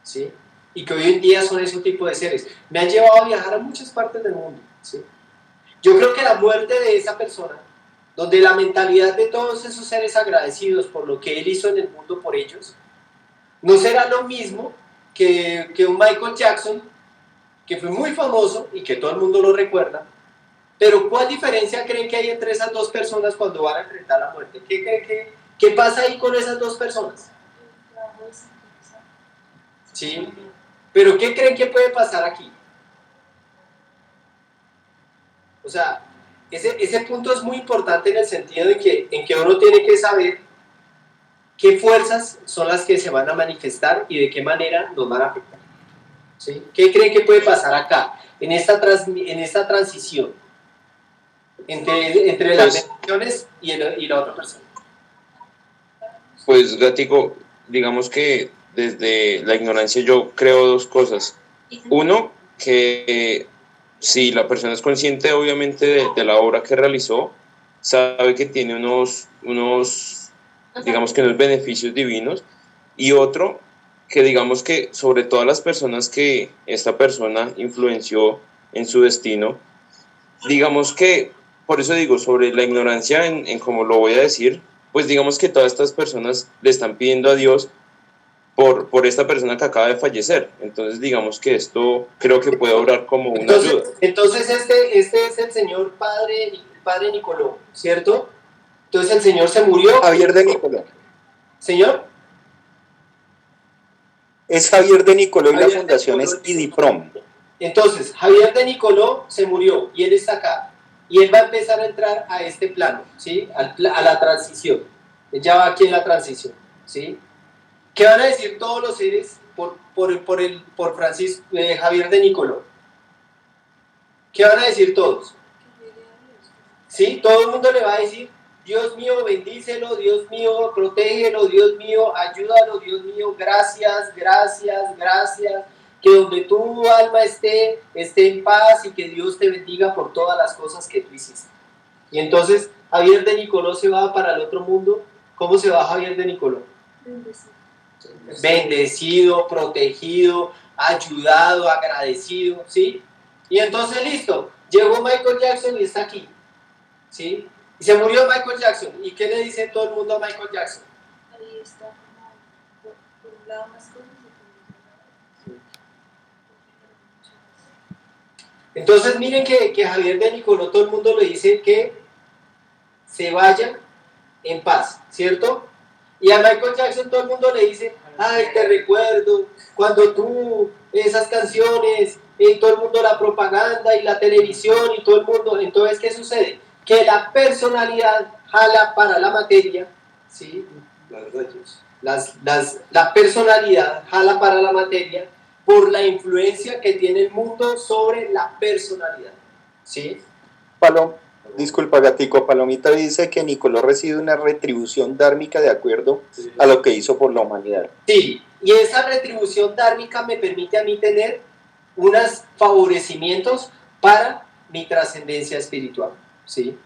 ¿sí? Y que hoy en día son ese tipo de seres. Me han llevado a viajar a muchas partes del mundo, ¿sí? Yo creo que la muerte de esa persona, donde la mentalidad de todos esos seres agradecidos por lo que él hizo en el mundo por ellos, no será lo mismo que un Michael Jackson, que fue muy famoso y que todo el mundo lo recuerda, pero ¿cuál diferencia creen que hay entre esas dos personas cuando van a enfrentar la muerte? ¿Qué pasa ahí con esas dos personas? ¿Sí? ¿Pero qué creen que puede pasar aquí? O sea, ese punto es muy importante en el sentido de en que uno tiene que saber qué fuerzas son las que se van a manifestar y de qué manera nos van a afectar. ¿Sí? ¿Qué creen que puede pasar acá, en esta transición entre las bendiciones y la otra persona? Pues, Gatico, digamos que desde la ignorancia yo creo dos cosas. Uno, que si la persona es consciente obviamente de la obra que realizó, sabe que tiene unos digamos que unos beneficios divinos, y otro, que digamos que sobre todas las personas que esta persona influenció en su destino, digamos que, por eso digo, sobre la ignorancia en cómo lo voy a decir, pues digamos que todas estas personas le están pidiendo a Dios por esta persona que acaba de fallecer. Entonces digamos que esto creo que puede obrar como una ayuda. Entonces este es el señor padre Nicoló, ¿cierto? Entonces el señor se murió. Javier de Nicoló. ¿Señor? Es Javier de Nicoló y la fundación es IDIPROM. Entonces, Javier de Nicoló se murió y él está acá. Y él va a empezar a entrar a este plano, ¿sí? A la transición. Él ya va aquí en la transición, ¿sí? ¿Qué van a decir todos los seres por Javier de Nicoló? ¿Qué van a decir todos? ¿Sí? Todo el mundo le va a decir, Dios mío, bendícelo, Dios mío, protégelo, Dios mío, ayúdalo, Dios mío, gracias, gracias, gracias. Que donde tu alma esté en paz y que Dios te bendiga por todas las cosas que tú hiciste. Y entonces Javier de Nicoló se va para el otro mundo. ¿Cómo se va Javier de Nicoló? Bendecido, protegido, ayudado, agradecido, ¿sí? Y entonces listo, llegó Michael Jackson y está aquí, ¿sí? Y se murió Michael Jackson. ¿Y qué le dice todo el mundo a Michael Jackson? Ahí está por un lado más cosas. Entonces miren que Javier de Nicoló, todo el mundo le dice que se vaya en paz, ¿cierto? Y a Michael Jackson todo el mundo le dice, ay, te recuerdo cuando tú, esas canciones, todo el mundo, la propaganda y la televisión y todo el mundo. Entonces, ¿qué sucede? Que la personalidad jala para la materia, ¿sí? La personalidad jala para la materia por la influencia que tiene el mundo sobre la personalidad, ¿sí? Disculpa, Gatico, Palomita dice que Nicoló recibe una retribución dármica de acuerdo a lo que hizo por la humanidad. Sí, y esa retribución dármica me permite a mí tener unos favorecimientos para mi trascendencia espiritual, ¿sí?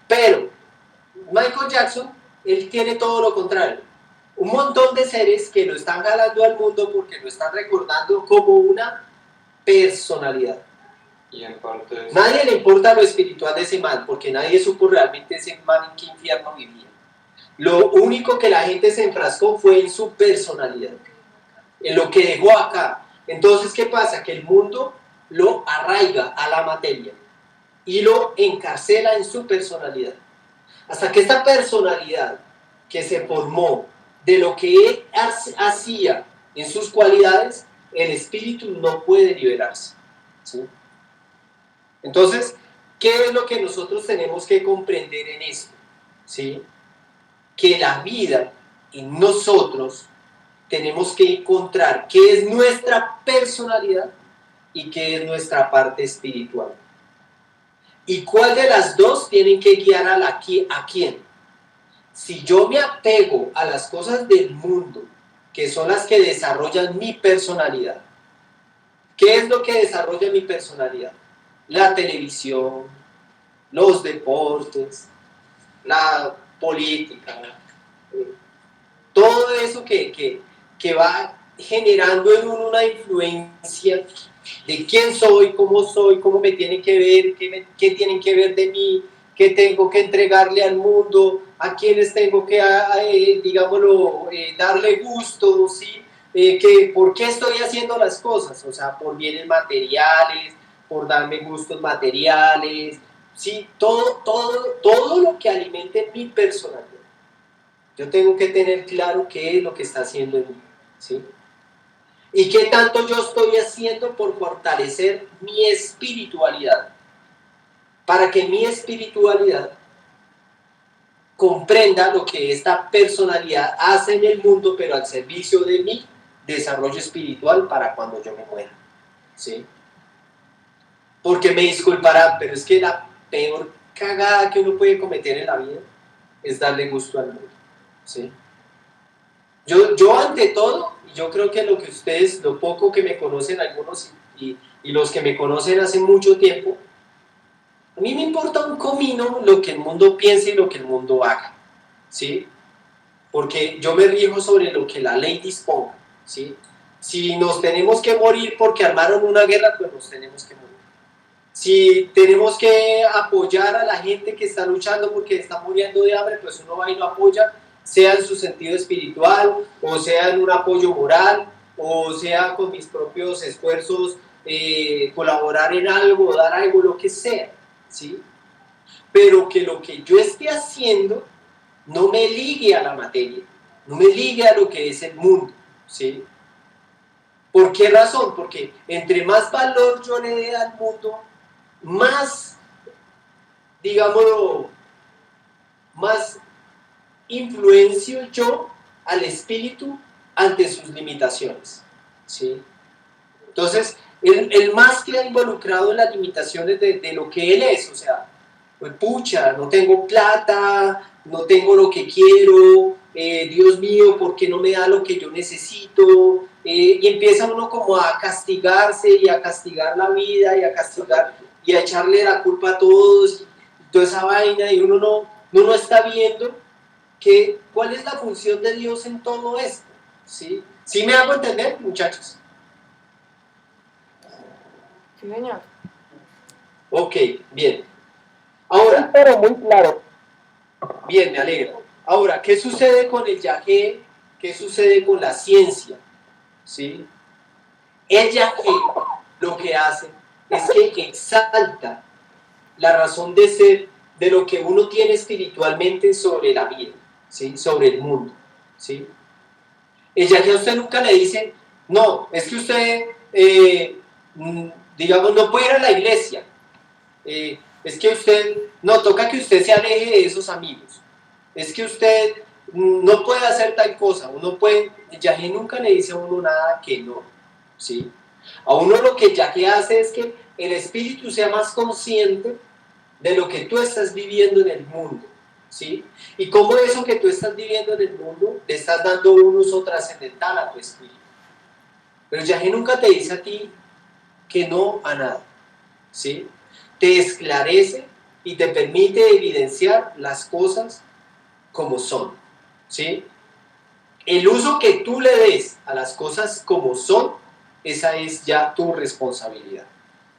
Pero Michael Jackson, él tiene todo lo contrario. Un montón de seres que lo están jalando al mundo porque lo están recordando como una personalidad. Y en parte nadie le importa lo espiritual de ese man, porque nadie supo realmente ese man en qué infierno vivía. Lo único que la gente se enfrascó fue en su personalidad, en lo que dejó acá. Entonces, ¿qué pasa? Que el mundo lo arraiga a la materia y lo encarcela en su personalidad. Hasta que esta personalidad que se formó de lo que él hacía en sus cualidades, el espíritu no puede liberarse, ¿sí? Entonces, ¿qué es lo que nosotros tenemos que comprender en esto? ¿Sí? Que la vida y nosotros tenemos que encontrar qué es nuestra personalidad y qué es nuestra parte espiritual. ¿Y cuál de las dos tienen que guiar a quién? Si yo me apego a las cosas del mundo, que son las que desarrollan mi personalidad, ¿qué es lo que desarrolla mi personalidad? La televisión, los deportes, la política, todo eso que va generando en uno una influencia de quién soy, cómo me tienen que ver, qué tienen que ver de mí, qué tengo que entregarle al mundo, a quienes tengo que, digámoslo, darle gusto, ¿sí? ¿Por qué estoy haciendo las cosas? O sea, por bienes materiales, por darme gustos materiales, ¿sí? Todo lo que alimente mi personalidad. Yo tengo que tener claro qué es lo que está haciendo en mí, ¿sí? Y qué tanto yo estoy haciendo por fortalecer mi espiritualidad, para que mi espiritualidad comprenda lo que esta personalidad hace en el mundo, pero al servicio de mi desarrollo espiritual para cuando yo me muera, ¿sí? Porque me disculparán, pero es que la peor cagada que uno puede cometer en la vida es darle gusto al mundo, ¿sí? Yo ante todo, yo creo que lo que ustedes, lo poco que me conocen algunos y los que me conocen hace mucho tiempo, a mí me importa un comino lo que el mundo piense y lo que el mundo haga, ¿sí? Porque yo me rijo sobre lo que la ley disponga, ¿sí? Si nos tenemos que morir porque armaron una guerra, pues nos tenemos que morir. Si tenemos que apoyar a la gente que está luchando porque está muriendo de hambre, pues uno va y lo apoya, sea en su sentido espiritual, o sea en un apoyo moral, o sea con mis propios esfuerzos, colaborar en algo, dar algo, lo que sea, ¿sí? Pero que lo que yo esté haciendo no me ligue a la materia, no me ligue a lo que es el mundo, ¿sí? ¿Por qué razón? Porque entre más valor yo le dé al mundo, más, digámoslo, más influencio yo al espíritu ante sus limitaciones, ¿sí? Entonces, el más que ha involucrado en las limitaciones de lo que él es, o sea, pues pucha, no tengo plata, no tengo lo que quiero, Dios mío, ¿por qué no me da lo que yo necesito? Y empieza uno como a castigarse y a castigar la vida y a castigar y a echarle la culpa a todos y toda esa vaina, y uno no está viendo cuál es la función de Dios en todo esto, ¿sí? ¿Sí me hago entender, muchachos? Sí, señor. Ok, bien. Ahora, Pero muy claro. bien, me alegra. Ahora, ¿qué sucede con el yagé? ¿Qué sucede con la ciencia? ¿Sí? El yagé lo que hace es que exalta la razón de ser de lo que uno tiene espiritualmente sobre la vida, ¿sí? Sobre el mundo, ¿sí? El yagé a usted nunca le dice, no, es que usted, digamos, no puede ir a la iglesia, es que usted, no, toca que usted se aleje de esos amigos, es que usted no puede hacer tal cosa, el yagé nunca le dice a uno nada que no, ¿sí? A uno lo que el yagé hace es que el espíritu sea más consciente de lo que tú estás viviendo en el mundo, ¿sí? Y cómo eso que tú estás viviendo en el mundo le estás dando un uso trascendental a tu espíritu. Pero el yagé nunca te dice a ti que no a nada, ¿sí? Te esclarece y te permite evidenciar las cosas como son, ¿sí? El uso que tú le des a las cosas como son, esa es ya tu responsabilidad,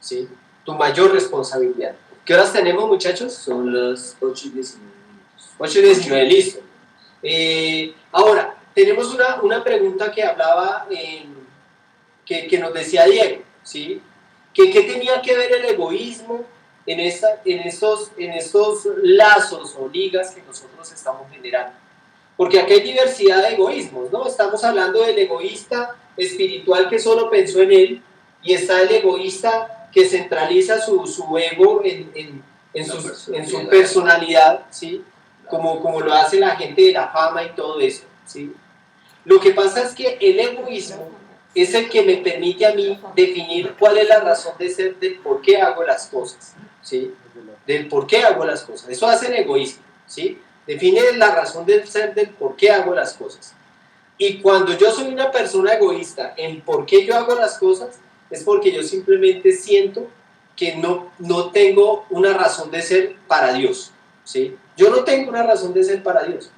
¿sí? Tu mayor responsabilidad. ¿Qué horas tenemos, muchachos? Son las 8:19. 8:19, listo. Ahora, tenemos una pregunta que hablaba, que nos decía Diego, ¿sí? ¿Qué tenía que ver el egoísmo en estos lazos o ligas que nosotros estamos generando? Porque aquí hay diversidad de egoísmos, ¿no? Estamos hablando del egoísta espiritual que solo pensó en él, y está el egoísta que centraliza su ego en su personalidad, ¿sí? Como lo hace la gente de la fama y todo eso, ¿sí? Lo que pasa es que el egoísmo es el que me permite a mí definir cuál es la razón de ser del por qué hago las cosas, ¿sí? Del por qué hago las cosas. Eso hace el egoísmo, ¿sí? Define la razón del ser del por qué hago las cosas. Y cuando yo soy una persona egoísta en por qué yo hago las cosas, es porque yo simplemente siento que no tengo una razón de ser para Dios, ¿sí? Yo no tengo una razón de ser para Dios.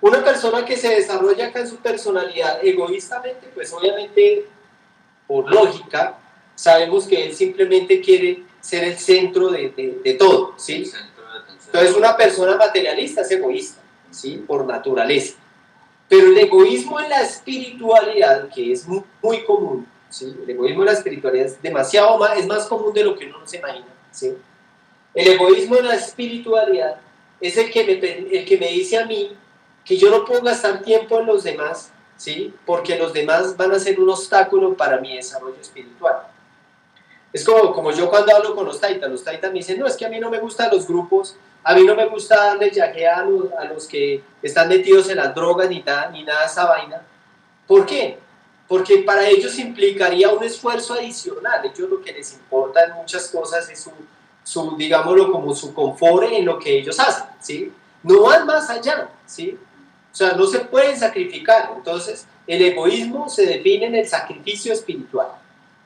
Una persona que se desarrolla acá en su personalidad egoístamente, pues obviamente, por lógica, sabemos que él simplemente quiere ser el centro de todo, ¿sí? Entonces una persona materialista es egoísta, ¿sí? Por naturaleza. Pero el egoísmo en la espiritualidad, que es muy común, ¿sí? El egoísmo en la espiritualidad es es más común de lo que uno no se imagina, ¿sí? El egoísmo en la espiritualidad es el que me dice a mí que yo no puedo gastar tiempo en los demás, ¿sí? Porque los demás van a ser un obstáculo para mi desarrollo espiritual. Es como yo cuando hablo con los taitas me dicen, no, es que a mí no me gustan los grupos, a mí no me gusta darle yaje a los que están metidos en las drogas ni nada de esa vaina. ¿Por qué? Porque para ellos implicaría un esfuerzo adicional. Ellos lo que les importa en muchas cosas es digámoslo, como su confort en lo que ellos hacen, ¿sí? No van más allá, ¿sí? O sea, no se pueden sacrificar. Entonces, el egoísmo se define en el sacrificio espiritual.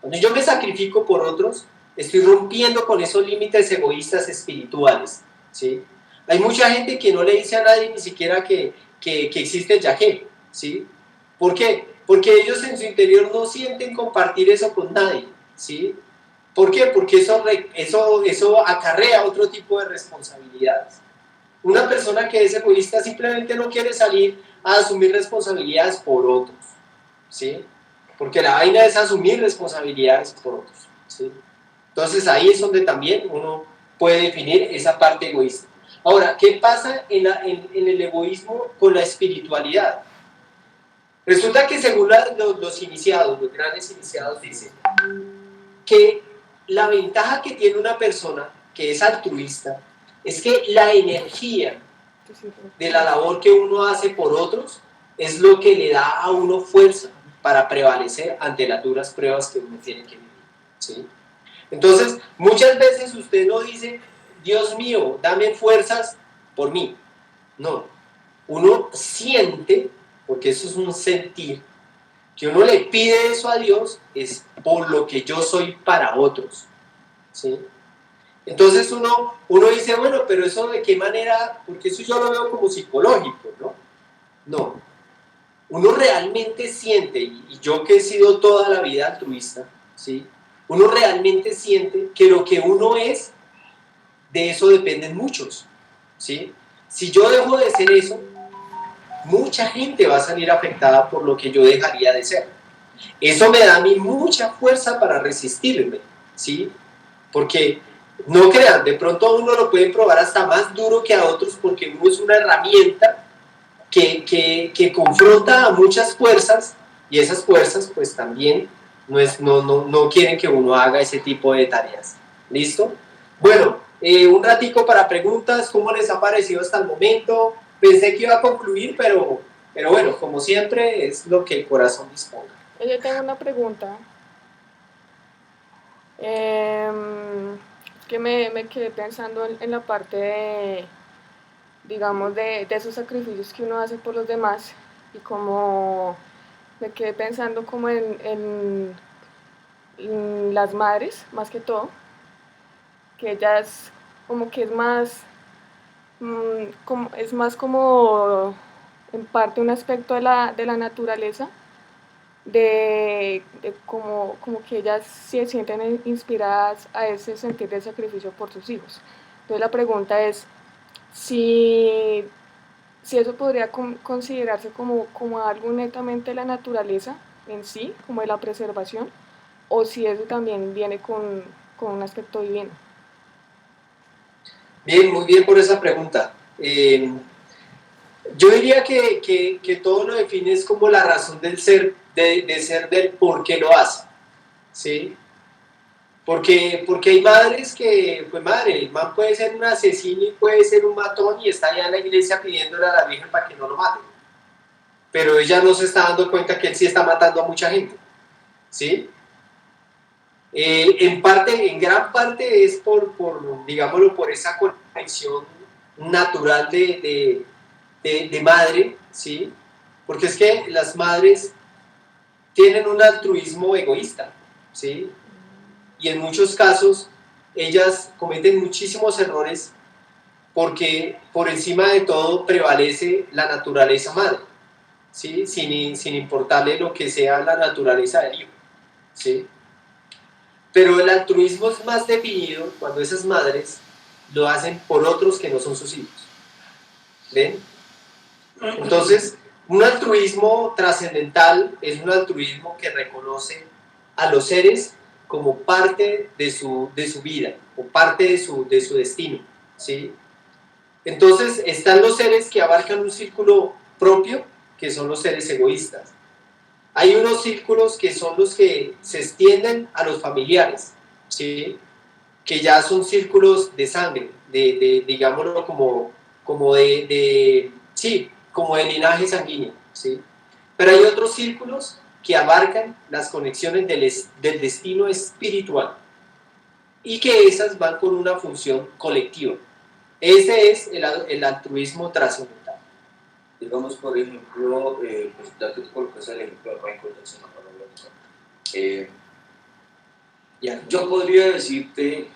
Cuando yo me sacrifico por otros, estoy rompiendo con esos límites egoístas espirituales, ¿sí? Hay mucha gente que no le dice a nadie ni siquiera que existe el yagé, ¿sí? ¿Por qué? Porque ellos en su interior no sienten compartir eso con nadie, ¿sí? ¿Por qué? Porque eso acarrea otro tipo de responsabilidades. Una persona que es egoísta simplemente no quiere salir a asumir responsabilidades por otros, ¿sí? Porque la vaina es asumir responsabilidades por otros, ¿sí? Entonces ahí es donde también uno puede definir esa parte egoísta. Ahora, ¿qué pasa en el egoísmo con la espiritualidad? Resulta que según los iniciados, los grandes iniciados dicen que la ventaja que tiene una persona que es altruista es que la energía de la labor que uno hace por otros es lo que le da a uno fuerza para prevalecer ante las duras pruebas que uno tiene que vivir, ¿sí? Entonces, muchas veces usted no dice, Dios mío, dame fuerzas por mí. No, uno siente, porque eso es un sentir, que uno le pide eso a Dios es por lo que yo soy para otros, ¿sí? Entonces uno dice, bueno, pero eso de qué manera, porque eso yo lo veo como psicológico, ¿no? No, uno realmente siente, y yo que he sido toda la vida altruista, ¿sí? Uno realmente siente que lo que uno es, de eso dependen muchos, ¿sí? Si yo dejo de ser eso, mucha gente va a salir afectada por lo que yo dejaría de ser. Eso me da a mí mucha fuerza para resistirme, ¿sí? Porque, no crean, de pronto a uno lo pueden probar hasta más duro que a otros porque uno es una herramienta que confronta a muchas fuerzas y esas fuerzas pues también no quieren que uno haga ese tipo de tareas. ¿Listo? Bueno, un ratico para preguntas, ¿cómo les ha parecido hasta el momento? Pensé que iba a concluir, pero bueno, como siempre es lo que el corazón disponga. Yo tengo una pregunta. Que me quedé pensando en la parte de, digamos, de esos sacrificios que uno hace por los demás, y como me quedé pensando como en las madres, más que todo, que ellas como que es más como en parte un aspecto de la naturaleza, de como que ellas se sienten inspiradas a ese sentir de sacrificio por sus hijos. Entonces la pregunta es si eso podría considerarse como algo netamente de la naturaleza en sí, como de la preservación, o si eso también viene con un aspecto divino. Bien, muy bien por esa pregunta. Yo diría que todo lo defines como la razón del ser de ser del por qué lo hace, ¿sí? Porque hay madres que, pues madre, el man puede ser un asesino y puede ser un matón y está allá en la iglesia pidiéndole a la Virgen para que no lo maten. Pero ella no se está dando cuenta que él sí está matando a mucha gente, ¿sí? En gran parte es digámoslo, por esa conexión natural de madre, ¿sí? Porque es que las madres tienen un altruismo egoísta, ¿sí? Y en muchos casos ellas cometen muchísimos errores porque por encima de todo prevalece la naturaleza madre, ¿sí? Sin importarle lo que sea la naturaleza del hijo, ¿sí? Pero el altruismo es más definido cuando esas madres lo hacen por otros que no son sus hijos, ¿ven? Entonces, un altruismo trascendental es un altruismo que reconoce a los seres como parte de su vida o parte de su destino, ¿sí? Entonces están los seres que abarcan un círculo propio, que son los seres egoístas. Hay unos círculos que son los que se extienden a los familiares, ¿sí? Que ya son círculos de sangre, digámoslo como de linaje sanguíneo, ¿sí? Pero hay otros círculos que abarcan las conexiones del destino espiritual y que esas van con una función colectiva. Ese es el altruismo trascendental. Digamos, por ejemplo, pues ya que tú colocas el ejemplo de Michael Jackson, yo podría decirte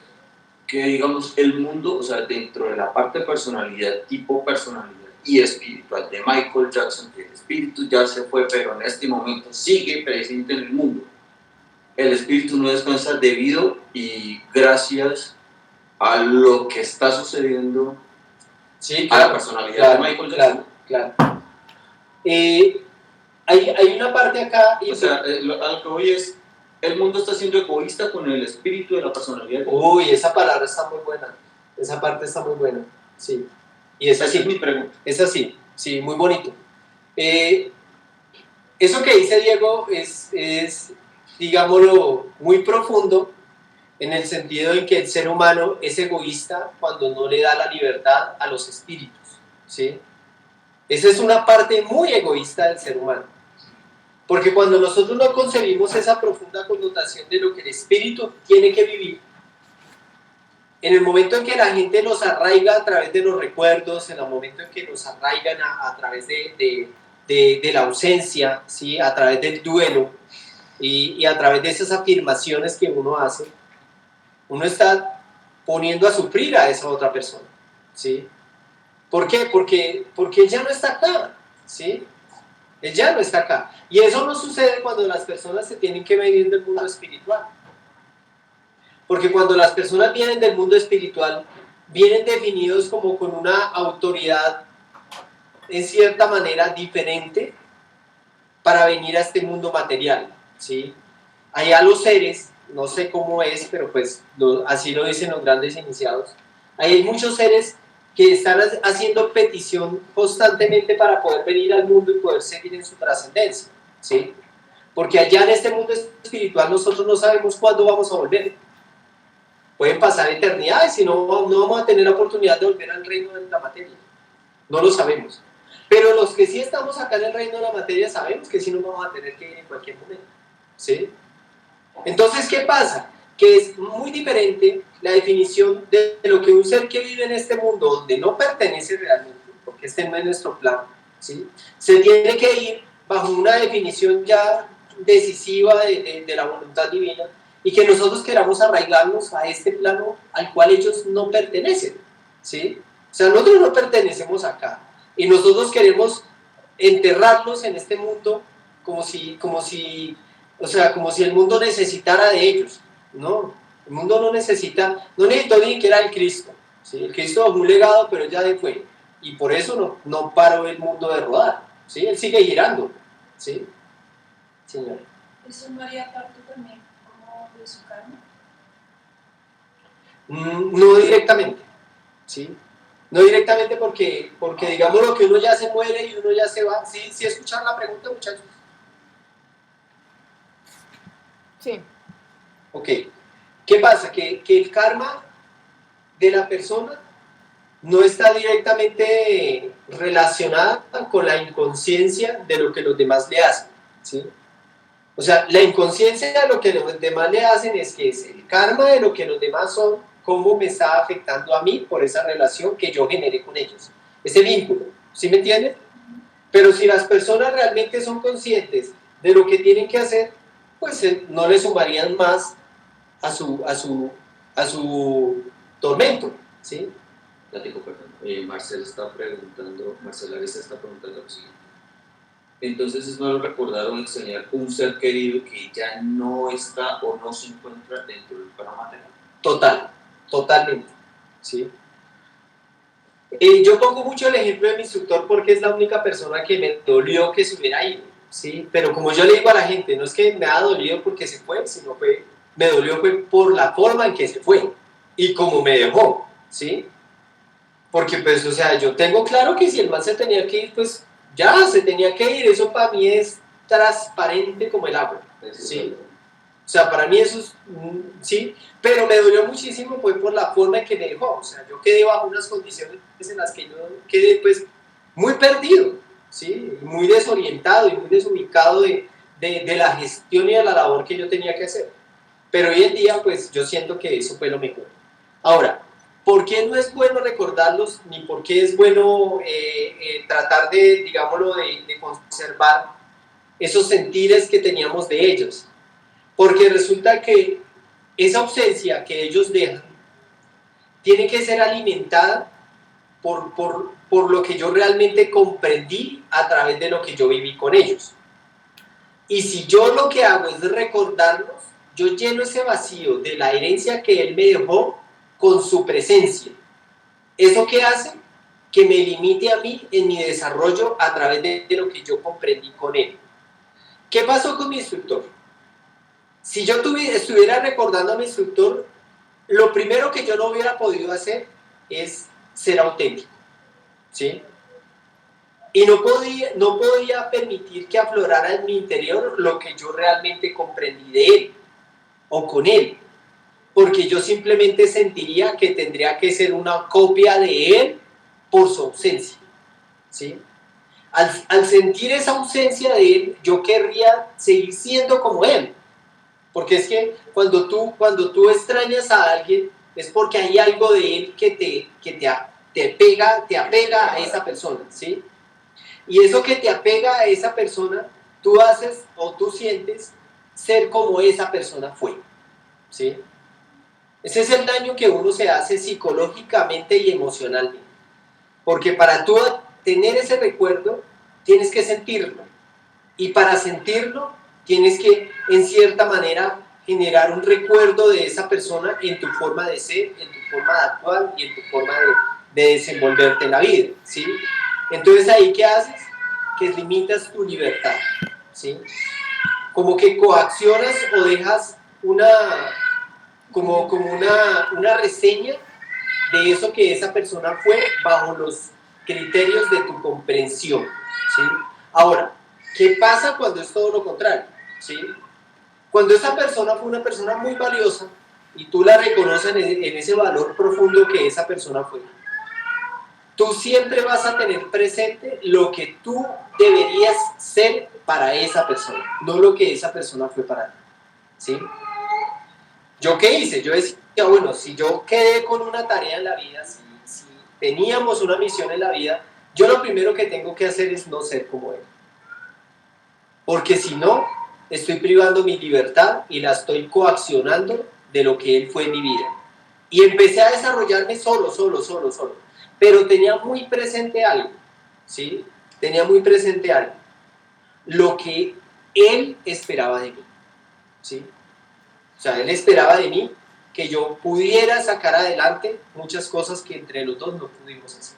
que, digamos, el mundo, o sea, dentro de la parte de personalidad, tipo personalidad y espiritual de Michael Jackson, que el espíritu ya se fue, pero en este momento sigue presente en el mundo. El espíritu no descansa debido y gracias a lo que está sucediendo, sí, claro, a la personalidad de Michael Jackson. Claro. Hay una parte acá... O sea, a lo que voy es, el mundo está siendo egoísta con el espíritu de la personalidad. Uy, esa palabra está muy buena. Esa parte está muy buena, sí. Y es así. Esa es mi pregunta. Es así, sí, muy bonito. Eso que dice Diego es, digámoslo, muy profundo en el sentido en que el ser humano es egoísta cuando no le da la libertad a los espíritus, ¿sí? Esa es una parte muy egoísta del ser humano. Porque cuando nosotros no concebimos esa profunda connotación de lo que el espíritu tiene que vivir, en el momento en que la gente nos arraiga a través de los recuerdos, en el momento en que nos arraigan a través de la ausencia, ¿sí? A través del duelo y a través de esas afirmaciones que uno hace, uno está poniendo a sufrir a esa otra persona, ¿sí? ¿Por qué? Porque él ya no está acá, ¿sí? Él ya no está acá. Y eso no sucede cuando las personas se tienen que venir del mundo espiritual. Porque cuando las personas vienen del mundo espiritual, vienen definidos como con una autoridad en cierta manera diferente para venir a este mundo material, ¿sí? Allá los seres, no sé cómo es, pero pues así lo dicen los grandes iniciados, hay muchos seres que están haciendo petición constantemente para poder venir al mundo y poder seguir en su trascendencia, ¿sí? Porque allá en este mundo espiritual nosotros no sabemos cuándo vamos a volver. Pueden pasar eternidades y no vamos a tener la oportunidad de volver al reino de la materia. No lo sabemos. Pero los que sí estamos acá en el reino de la materia sabemos que sí nos vamos a tener que ir en cualquier momento, ¿sí? Entonces, ¿qué pasa? Que es muy diferente la definición de lo que un ser que vive en este mundo donde no pertenece realmente, porque este no es nuestro plan, ¿sí? Se tiene que ir bajo una definición ya decisiva de la voluntad divina y que nosotros queramos arraigarnos a este plano al cual ellos no pertenecen, ¿sí? O sea, nosotros no pertenecemos acá y nosotros queremos enterrarlos en este mundo como si el mundo necesitara de ellos. No, el mundo no necesita ni siquiera el Cristo, ¿sí? El Cristo es un legado, pero ya fue, y por eso no paró el mundo de rodar, ¿sí? Él sigue girando, ¿sí? Señora. ¿Eso no haría parte también como de su karma? No directamente, ¿sí? No directamente porque digamos lo que uno ya se muere y uno ya se va. ¿Sí escucharon la pregunta, muchachos? Sí. Ok. ¿Qué pasa? Que el karma de la persona no está directamente relacionada con la inconsciencia de lo que los demás le hacen, ¿sí? O sea, la inconsciencia de lo que los demás le hacen es que es el karma de lo que los demás son, cómo me está afectando a mí por esa relación que yo generé con ellos. Ese vínculo, ¿sí me entiendes? Pero si las personas realmente son conscientes de lo que tienen que hacer, pues no le sumarían más a su tormento, ¿sí? Platico, perdón. Marcela está preguntando lo siguiente. Entonces es malo recordar o extrañar un ser querido que ya no está o no se encuentra dentro del plano material. Totalmente, ¿sí? Yo pongo mucho el ejemplo de mi instructor porque es la única persona que me dolió que se hubiera ido, ¿sí? Pero como yo le digo a la gente, no es que me ha dolido porque se fue, sino que me dolió fue por la forma en que se fue y como me dejó, ¿sí? Porque pues, o sea, yo tengo claro que si el man se tenía que ir, pues ya se tenía que ir, eso para mí es transparente como el agua, ¿sí? O sea, para mí eso es, sí, pero me dolió muchísimo fue por la forma en que me dejó, o sea, yo quedé bajo unas condiciones en las que yo quedé pues muy perdido, ¿sí? Muy desorientado y muy desubicado de la gestión y de la labor que yo tenía que hacer. Pero hoy en día pues yo siento que eso fue lo mejor. Ahora, ¿por qué no es bueno recordarlos ni por qué es bueno tratar de, digámoslo, de conservar esos sentires que teníamos de ellos? Porque resulta que esa ausencia que ellos dejan tiene que ser alimentada por lo que yo realmente comprendí a través de lo que yo viví con ellos. Y si yo lo que hago es recordarlos, yo lleno ese vacío de la herencia que él me dejó con su presencia. ¿Eso qué hace? Que me limite a mí en mi desarrollo a través de lo que yo comprendí con él. ¿Qué pasó con mi instructor? Si yo estuviera recordando a mi instructor, lo primero que yo no hubiera podido hacer es ser auténtico, ¿sí? Y no podía permitir que aflorara en mi interior lo que yo realmente comprendí de él o con él, porque yo simplemente sentiría que tendría que ser una copia de él por su ausencia, ¿sí? Al sentir esa ausencia de él, yo querría seguir siendo como él. Porque es que cuando tú extrañas a alguien, es porque hay algo de él que te apega a esa persona, ¿sí? Y eso que te apega a esa persona, tú haces o tú sientes ser como esa persona fue, ¿sí? Ese es el daño que uno se hace psicológicamente y emocionalmente. Porque para tú tener ese recuerdo, tienes que sentirlo. Y para sentirlo, tienes que, en cierta manera, generar un recuerdo de esa persona en tu forma de ser, en tu forma de actuar y en tu forma de desenvolverte en la vida, ¿sí? Entonces, ¿ahí qué haces? Que limitas tu libertad, ¿sí? Como que coaccionas o dejas como una reseña de eso que esa persona fue bajo los criterios de tu comprensión, ¿sí? Ahora, ¿qué pasa cuando es todo lo contrario? ¿Sí? Cuando esa persona fue una persona muy valiosa y tú la reconoces en ese valor profundo que esa persona fue, tú siempre vas a tener presente lo que tú deberías ser para esa persona, no lo que esa persona fue para ti, ¿sí? ¿Yo qué hice? Yo decía, bueno, si yo quedé con una tarea en la vida, si teníamos una misión en la vida, yo lo primero que tengo que hacer es no ser como él. Porque si no, estoy privando mi libertad y la estoy coaccionando de lo que él fue en mi vida. Y empecé a desarrollarme solo. Pero tenía muy presente algo, ¿sí? Tenía muy presente algo. Lo que él esperaba de mí, ¿sí? O sea, él esperaba de mí que yo pudiera sacar adelante muchas cosas que entre los dos no pudimos hacer.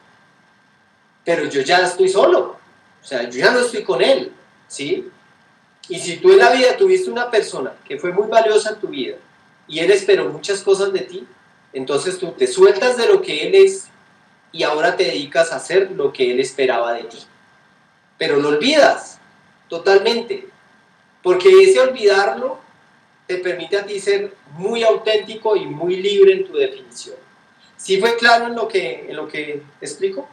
Pero yo ya estoy solo, o sea, yo ya no estoy con él, ¿sí? Y si tú en la vida tuviste una persona que fue muy valiosa en tu vida y él esperó muchas cosas de ti, entonces tú te sueltas de lo que él es y ahora te dedicas a hacer lo que él esperaba de ti. Pero lo olvidas totalmente, porque ese olvidarlo te permite a ti ser muy auténtico y muy libre en tu definición. ¿Sí fue claro en lo que explico?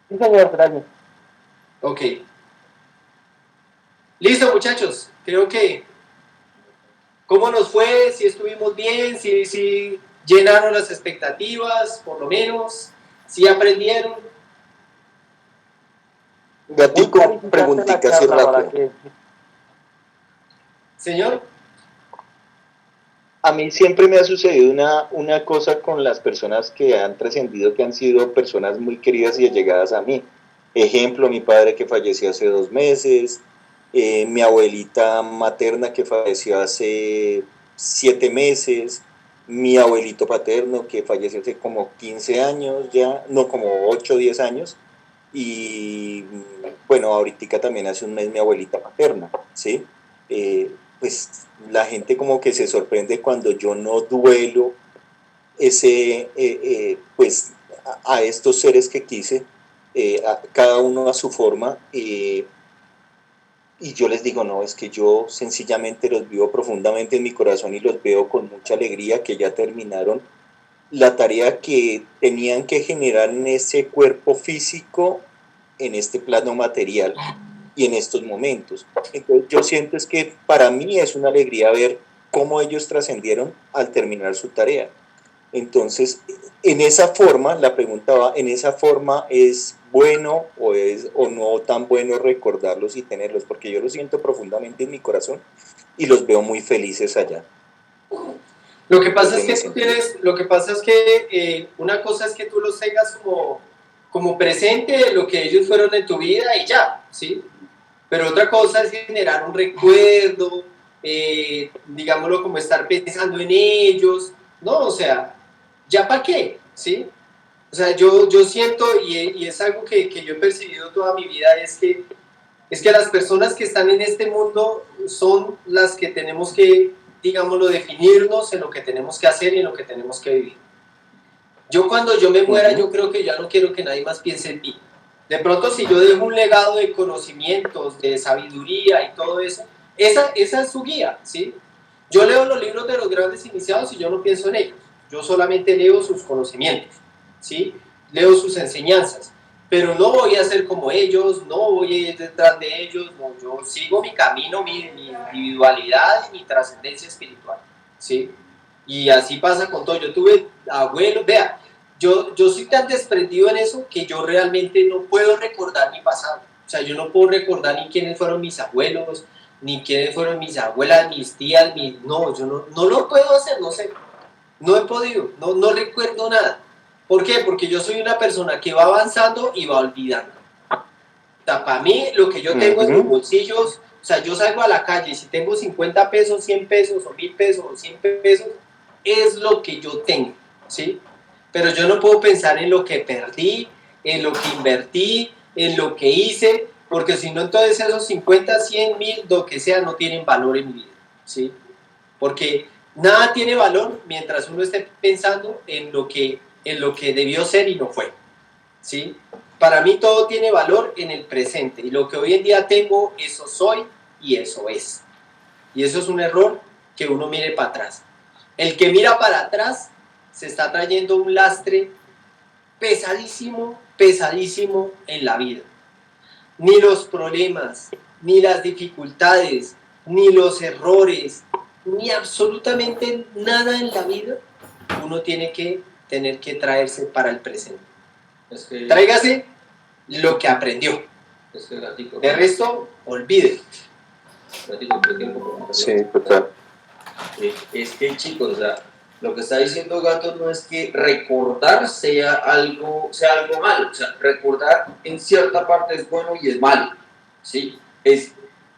Sí, señor, gracias. Ok. Listo, muchachos. Creo que, ¿cómo nos fue? Si estuvimos bien, si llenaron las expectativas, por lo menos, si aprendieron. Gatico, preguntica así rápido. Señor. A mí siempre me ha sucedido una cosa con las personas que han trascendido, que han sido personas muy queridas y allegadas a mí. Ejemplo, mi padre que falleció hace 2 meses, mi abuelita materna que falleció hace 7 meses, mi abuelito paterno que falleció hace como 15 años ya, no, como 8 o 10 años, y bueno, ahorita también hace un mes mi abuelita paterna, ¿sí? Pues la gente como que se sorprende cuando yo no duelo pues a estos seres que quise, cada uno a su forma, y yo les digo, no, es que yo sencillamente los vivo profundamente en mi corazón y los veo con mucha alegría que ya terminaron la tarea que tenían que generar en ese cuerpo físico, en este plano material y en estos momentos. Entonces yo siento es que para mí es una alegría ver cómo ellos trascendieron al terminar su tarea. Entonces, en esa forma, la pregunta va, ¿en esa forma es bueno o no tan bueno recordarlos y tenerlos? Porque yo los siento profundamente en mi corazón y los veo muy felices allá. Lo que pasa es que una cosa es que tú los tengas como presente de lo que ellos fueron en tu vida y ya, ¿sí? Pero otra cosa es generar un recuerdo, digámoslo como estar pensando en ellos, ¿no? O sea, ¿ya para qué? ¿Sí? O sea, yo siento, y es algo que yo he percibido toda mi vida, es que las personas que están en este mundo son las que tenemos que, digámoslo, definirnos en lo que tenemos que hacer y en lo que tenemos que vivir. Yo cuando yo me muera, yo creo que ya no quiero que nadie más piense en mí. De pronto, si yo dejo un legado de conocimientos, de sabiduría y todo eso, esa es su guía, ¿sí? Yo leo los libros de los grandes iniciados y yo no pienso en ellos. Yo solamente leo sus conocimientos, ¿sí? Leo sus enseñanzas. Pero no voy a ser como ellos, no voy a ir detrás de ellos, no, yo sigo mi camino, mi individualidad y mi trascendencia espiritual, ¿sí? Y así pasa con todo. Yo tuve abuelos, vea, yo soy tan desprendido en eso que yo realmente no puedo recordar mi pasado. O sea, yo no puedo recordar ni quiénes fueron mis abuelos, ni quiénes fueron mis abuelas, mis tías, no, yo no lo puedo hacer, no sé. No he podido, no recuerdo nada. ¿Por qué? Porque yo soy una persona que va avanzando y va olvidando. O sea, para mí, lo que yo tengo en mis bolsillos, o sea, yo salgo a la calle y si tengo 50 pesos, 100 pesos, o 1000 pesos, o 100 pesos, es lo que yo tengo, ¿sí? Pero yo no puedo pensar en lo que perdí, en lo que invertí, en lo que hice, porque si no, entonces esos 50, 100, 1000, lo que sea, no tienen valor en mi vida, ¿sí? Porque nada tiene valor mientras uno esté pensando en lo que debió ser y no fue, ¿sí? Para mí todo tiene valor en el presente y lo que hoy en día tengo, eso soy y eso es. Y eso es un error que uno mire para atrás. El que mira para atrás se está trayendo un lastre pesadísimo, pesadísimo en la vida. Ni los problemas, ni las dificultades, ni los errores, ni absolutamente nada en la vida uno tiene que tener que traerse para el presente. Tráigase lo que aprendió. De resto, olvide. Sí, total. Es que, chicos, o sea, lo que está diciendo Gato no es que recordar sea algo malo. O sea, recordar en cierta parte es bueno y es malo, ¿sí? Es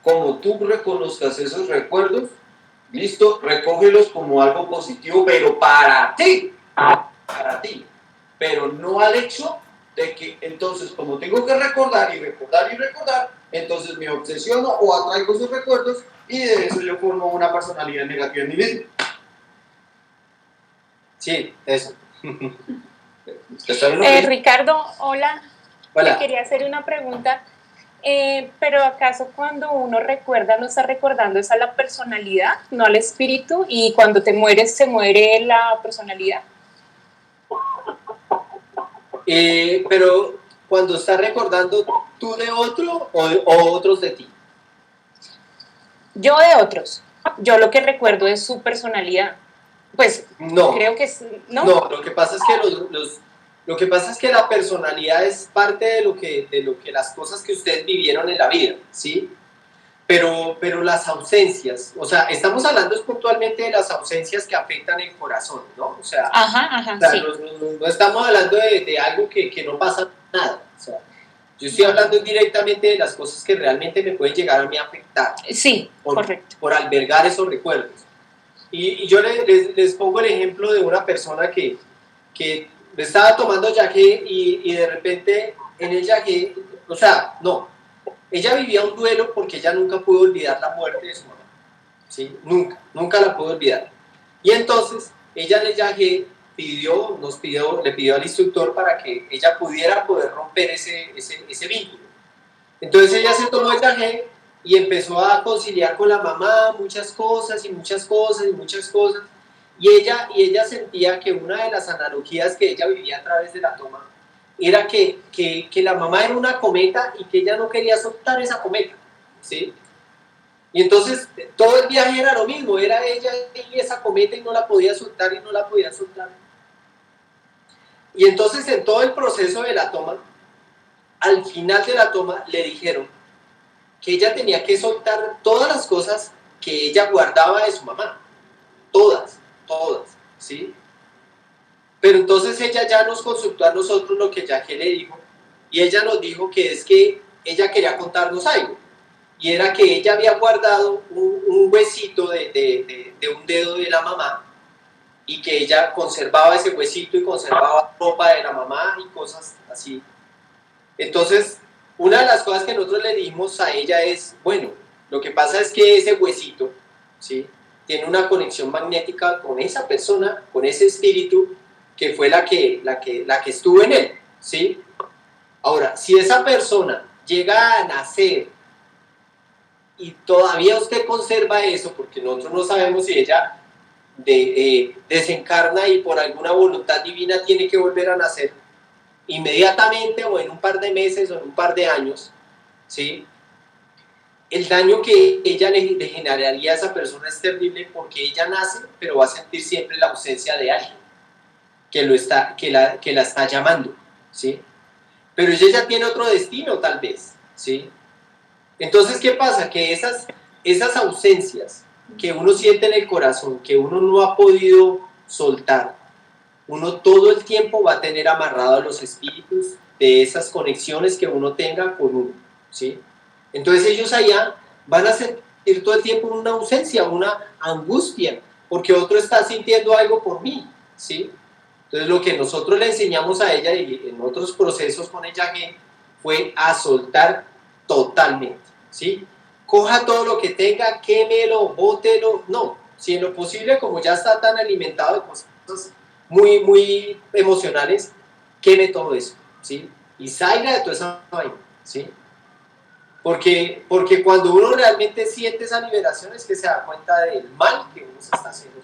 como tú reconozcas esos recuerdos, listo, recógelos como algo positivo, pero para ti, pero no al hecho de que entonces como tengo que recordar y recordar y recordar, entonces me obsesiono o atraigo esos recuerdos y de eso yo formo una personalidad negativa en mí mismo. Sí, eso. Ricardo, hola. Hola. Te quería hacer una pregunta. Pero ¿acaso cuando uno recuerda no está recordando es a la personalidad, no al espíritu? Y cuando te mueres, ¿se muere la personalidad? Pero cuando estás recordando tú de otro o otros de ti. Yo de otros. Yo lo que recuerdo es su personalidad. Pues no, creo que no. No, lo que pasa es que lo que pasa es que la personalidad es parte de lo que las cosas que ustedes vivieron en la vida, ¿sí? Pero las ausencias, o sea, estamos hablando puntualmente de las ausencias que afectan el corazón, ¿no? O sea, sí. No estamos hablando de algo que no pasa nada, o sea, yo estoy hablando directamente de las cosas que realmente me pueden llegar a mí a afectar. Sí, correcto. Por albergar esos recuerdos. Y yo les pongo el ejemplo de una persona que estaba tomando yagé y de repente en el yagé, o sea, no, ella vivía un duelo porque ella nunca pudo olvidar la muerte de su mamá, ¿sí? Nunca la pudo olvidar. Y entonces ella en el yagé le pidió al instructor para que ella pudiera poder romper ese vínculo. Entonces ella se tomó el yagé y empezó a conciliar con la mamá muchas cosas. Y ella sentía que una de las analogías que ella vivía a través de la toma era que la mamá era una cometa y que ella no quería soltar esa cometa, ¿sí? Y entonces todo el viaje era lo mismo, era ella y esa cometa y no la podía soltar. Y entonces en todo el proceso de la toma, al final de la toma le dijeron que ella tenía que soltar todas las cosas que ella guardaba de su mamá, todas, ¿sí? Pero entonces ella ya nos consultó a nosotros lo que Yagé le dijo, y ella nos dijo que es que ella quería contarnos algo, y era que ella había guardado un huesito de un dedo de la mamá, y que ella conservaba ese huesito y conservaba ropa de la mamá y cosas así. Entonces, una de las cosas que nosotros le dimos a ella es, bueno, lo que pasa es que ese huesito, ¿sí?, tiene una conexión magnética con esa persona, con ese espíritu que fue la que estuvo en él, ¿sí? Ahora, si esa persona llega a nacer y todavía usted conserva eso, porque nosotros no sabemos si ella desencarna y por alguna voluntad divina tiene que volver a nacer inmediatamente o en un par de meses o en un par de años, ¿sí? El daño que ella le generaría a esa persona es terrible porque ella nace, pero va a sentir siempre la ausencia de alguien que la está llamando, ¿sí? Pero ella ya tiene otro destino tal vez, ¿sí? Entonces, ¿qué pasa? Que esas ausencias que uno siente en el corazón, que uno no ha podido soltar, uno todo el tiempo va a tener amarrado a los espíritus de esas conexiones que uno tenga con uno, ¿sí? Entonces ellos allá van a sentir todo el tiempo una ausencia, una angustia, porque otro está sintiendo algo por mí, ¿sí? Entonces lo que nosotros le enseñamos a ella y en otros procesos con el yagé fue a soltar totalmente, ¿sí? Coja todo lo que tenga, quémelo, bótelo, no, si en lo posible, como ya está tan alimentado de cosas muy, muy emocionales, queme todo eso, ¿sí? Y salga de toda esa vaina, ¿sí? Porque cuando uno realmente siente esa liberación es que se da cuenta del mal que uno se está haciendo.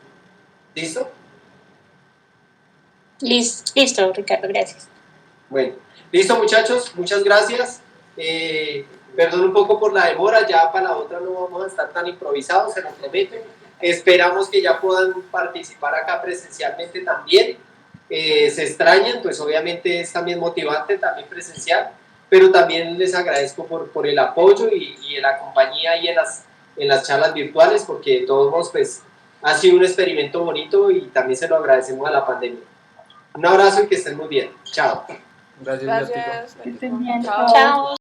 ¿Listo? Listo, Ricardo, gracias. Bueno, listo muchachos, muchas gracias. Perdón un poco por la demora, ya para la otra no vamos a estar tan improvisados, se lo prometo. Esperamos que ya puedan participar acá presencialmente también. Se extrañan, pues obviamente es también motivante, también presencial, pero también les agradezco por el apoyo y la compañía y en las charlas virtuales, porque de todos modos pues ha sido un experimento bonito y también se lo agradecemos a la pandemia. Un abrazo y que estén muy bien. Chao. Gracias. Gracias. Chao.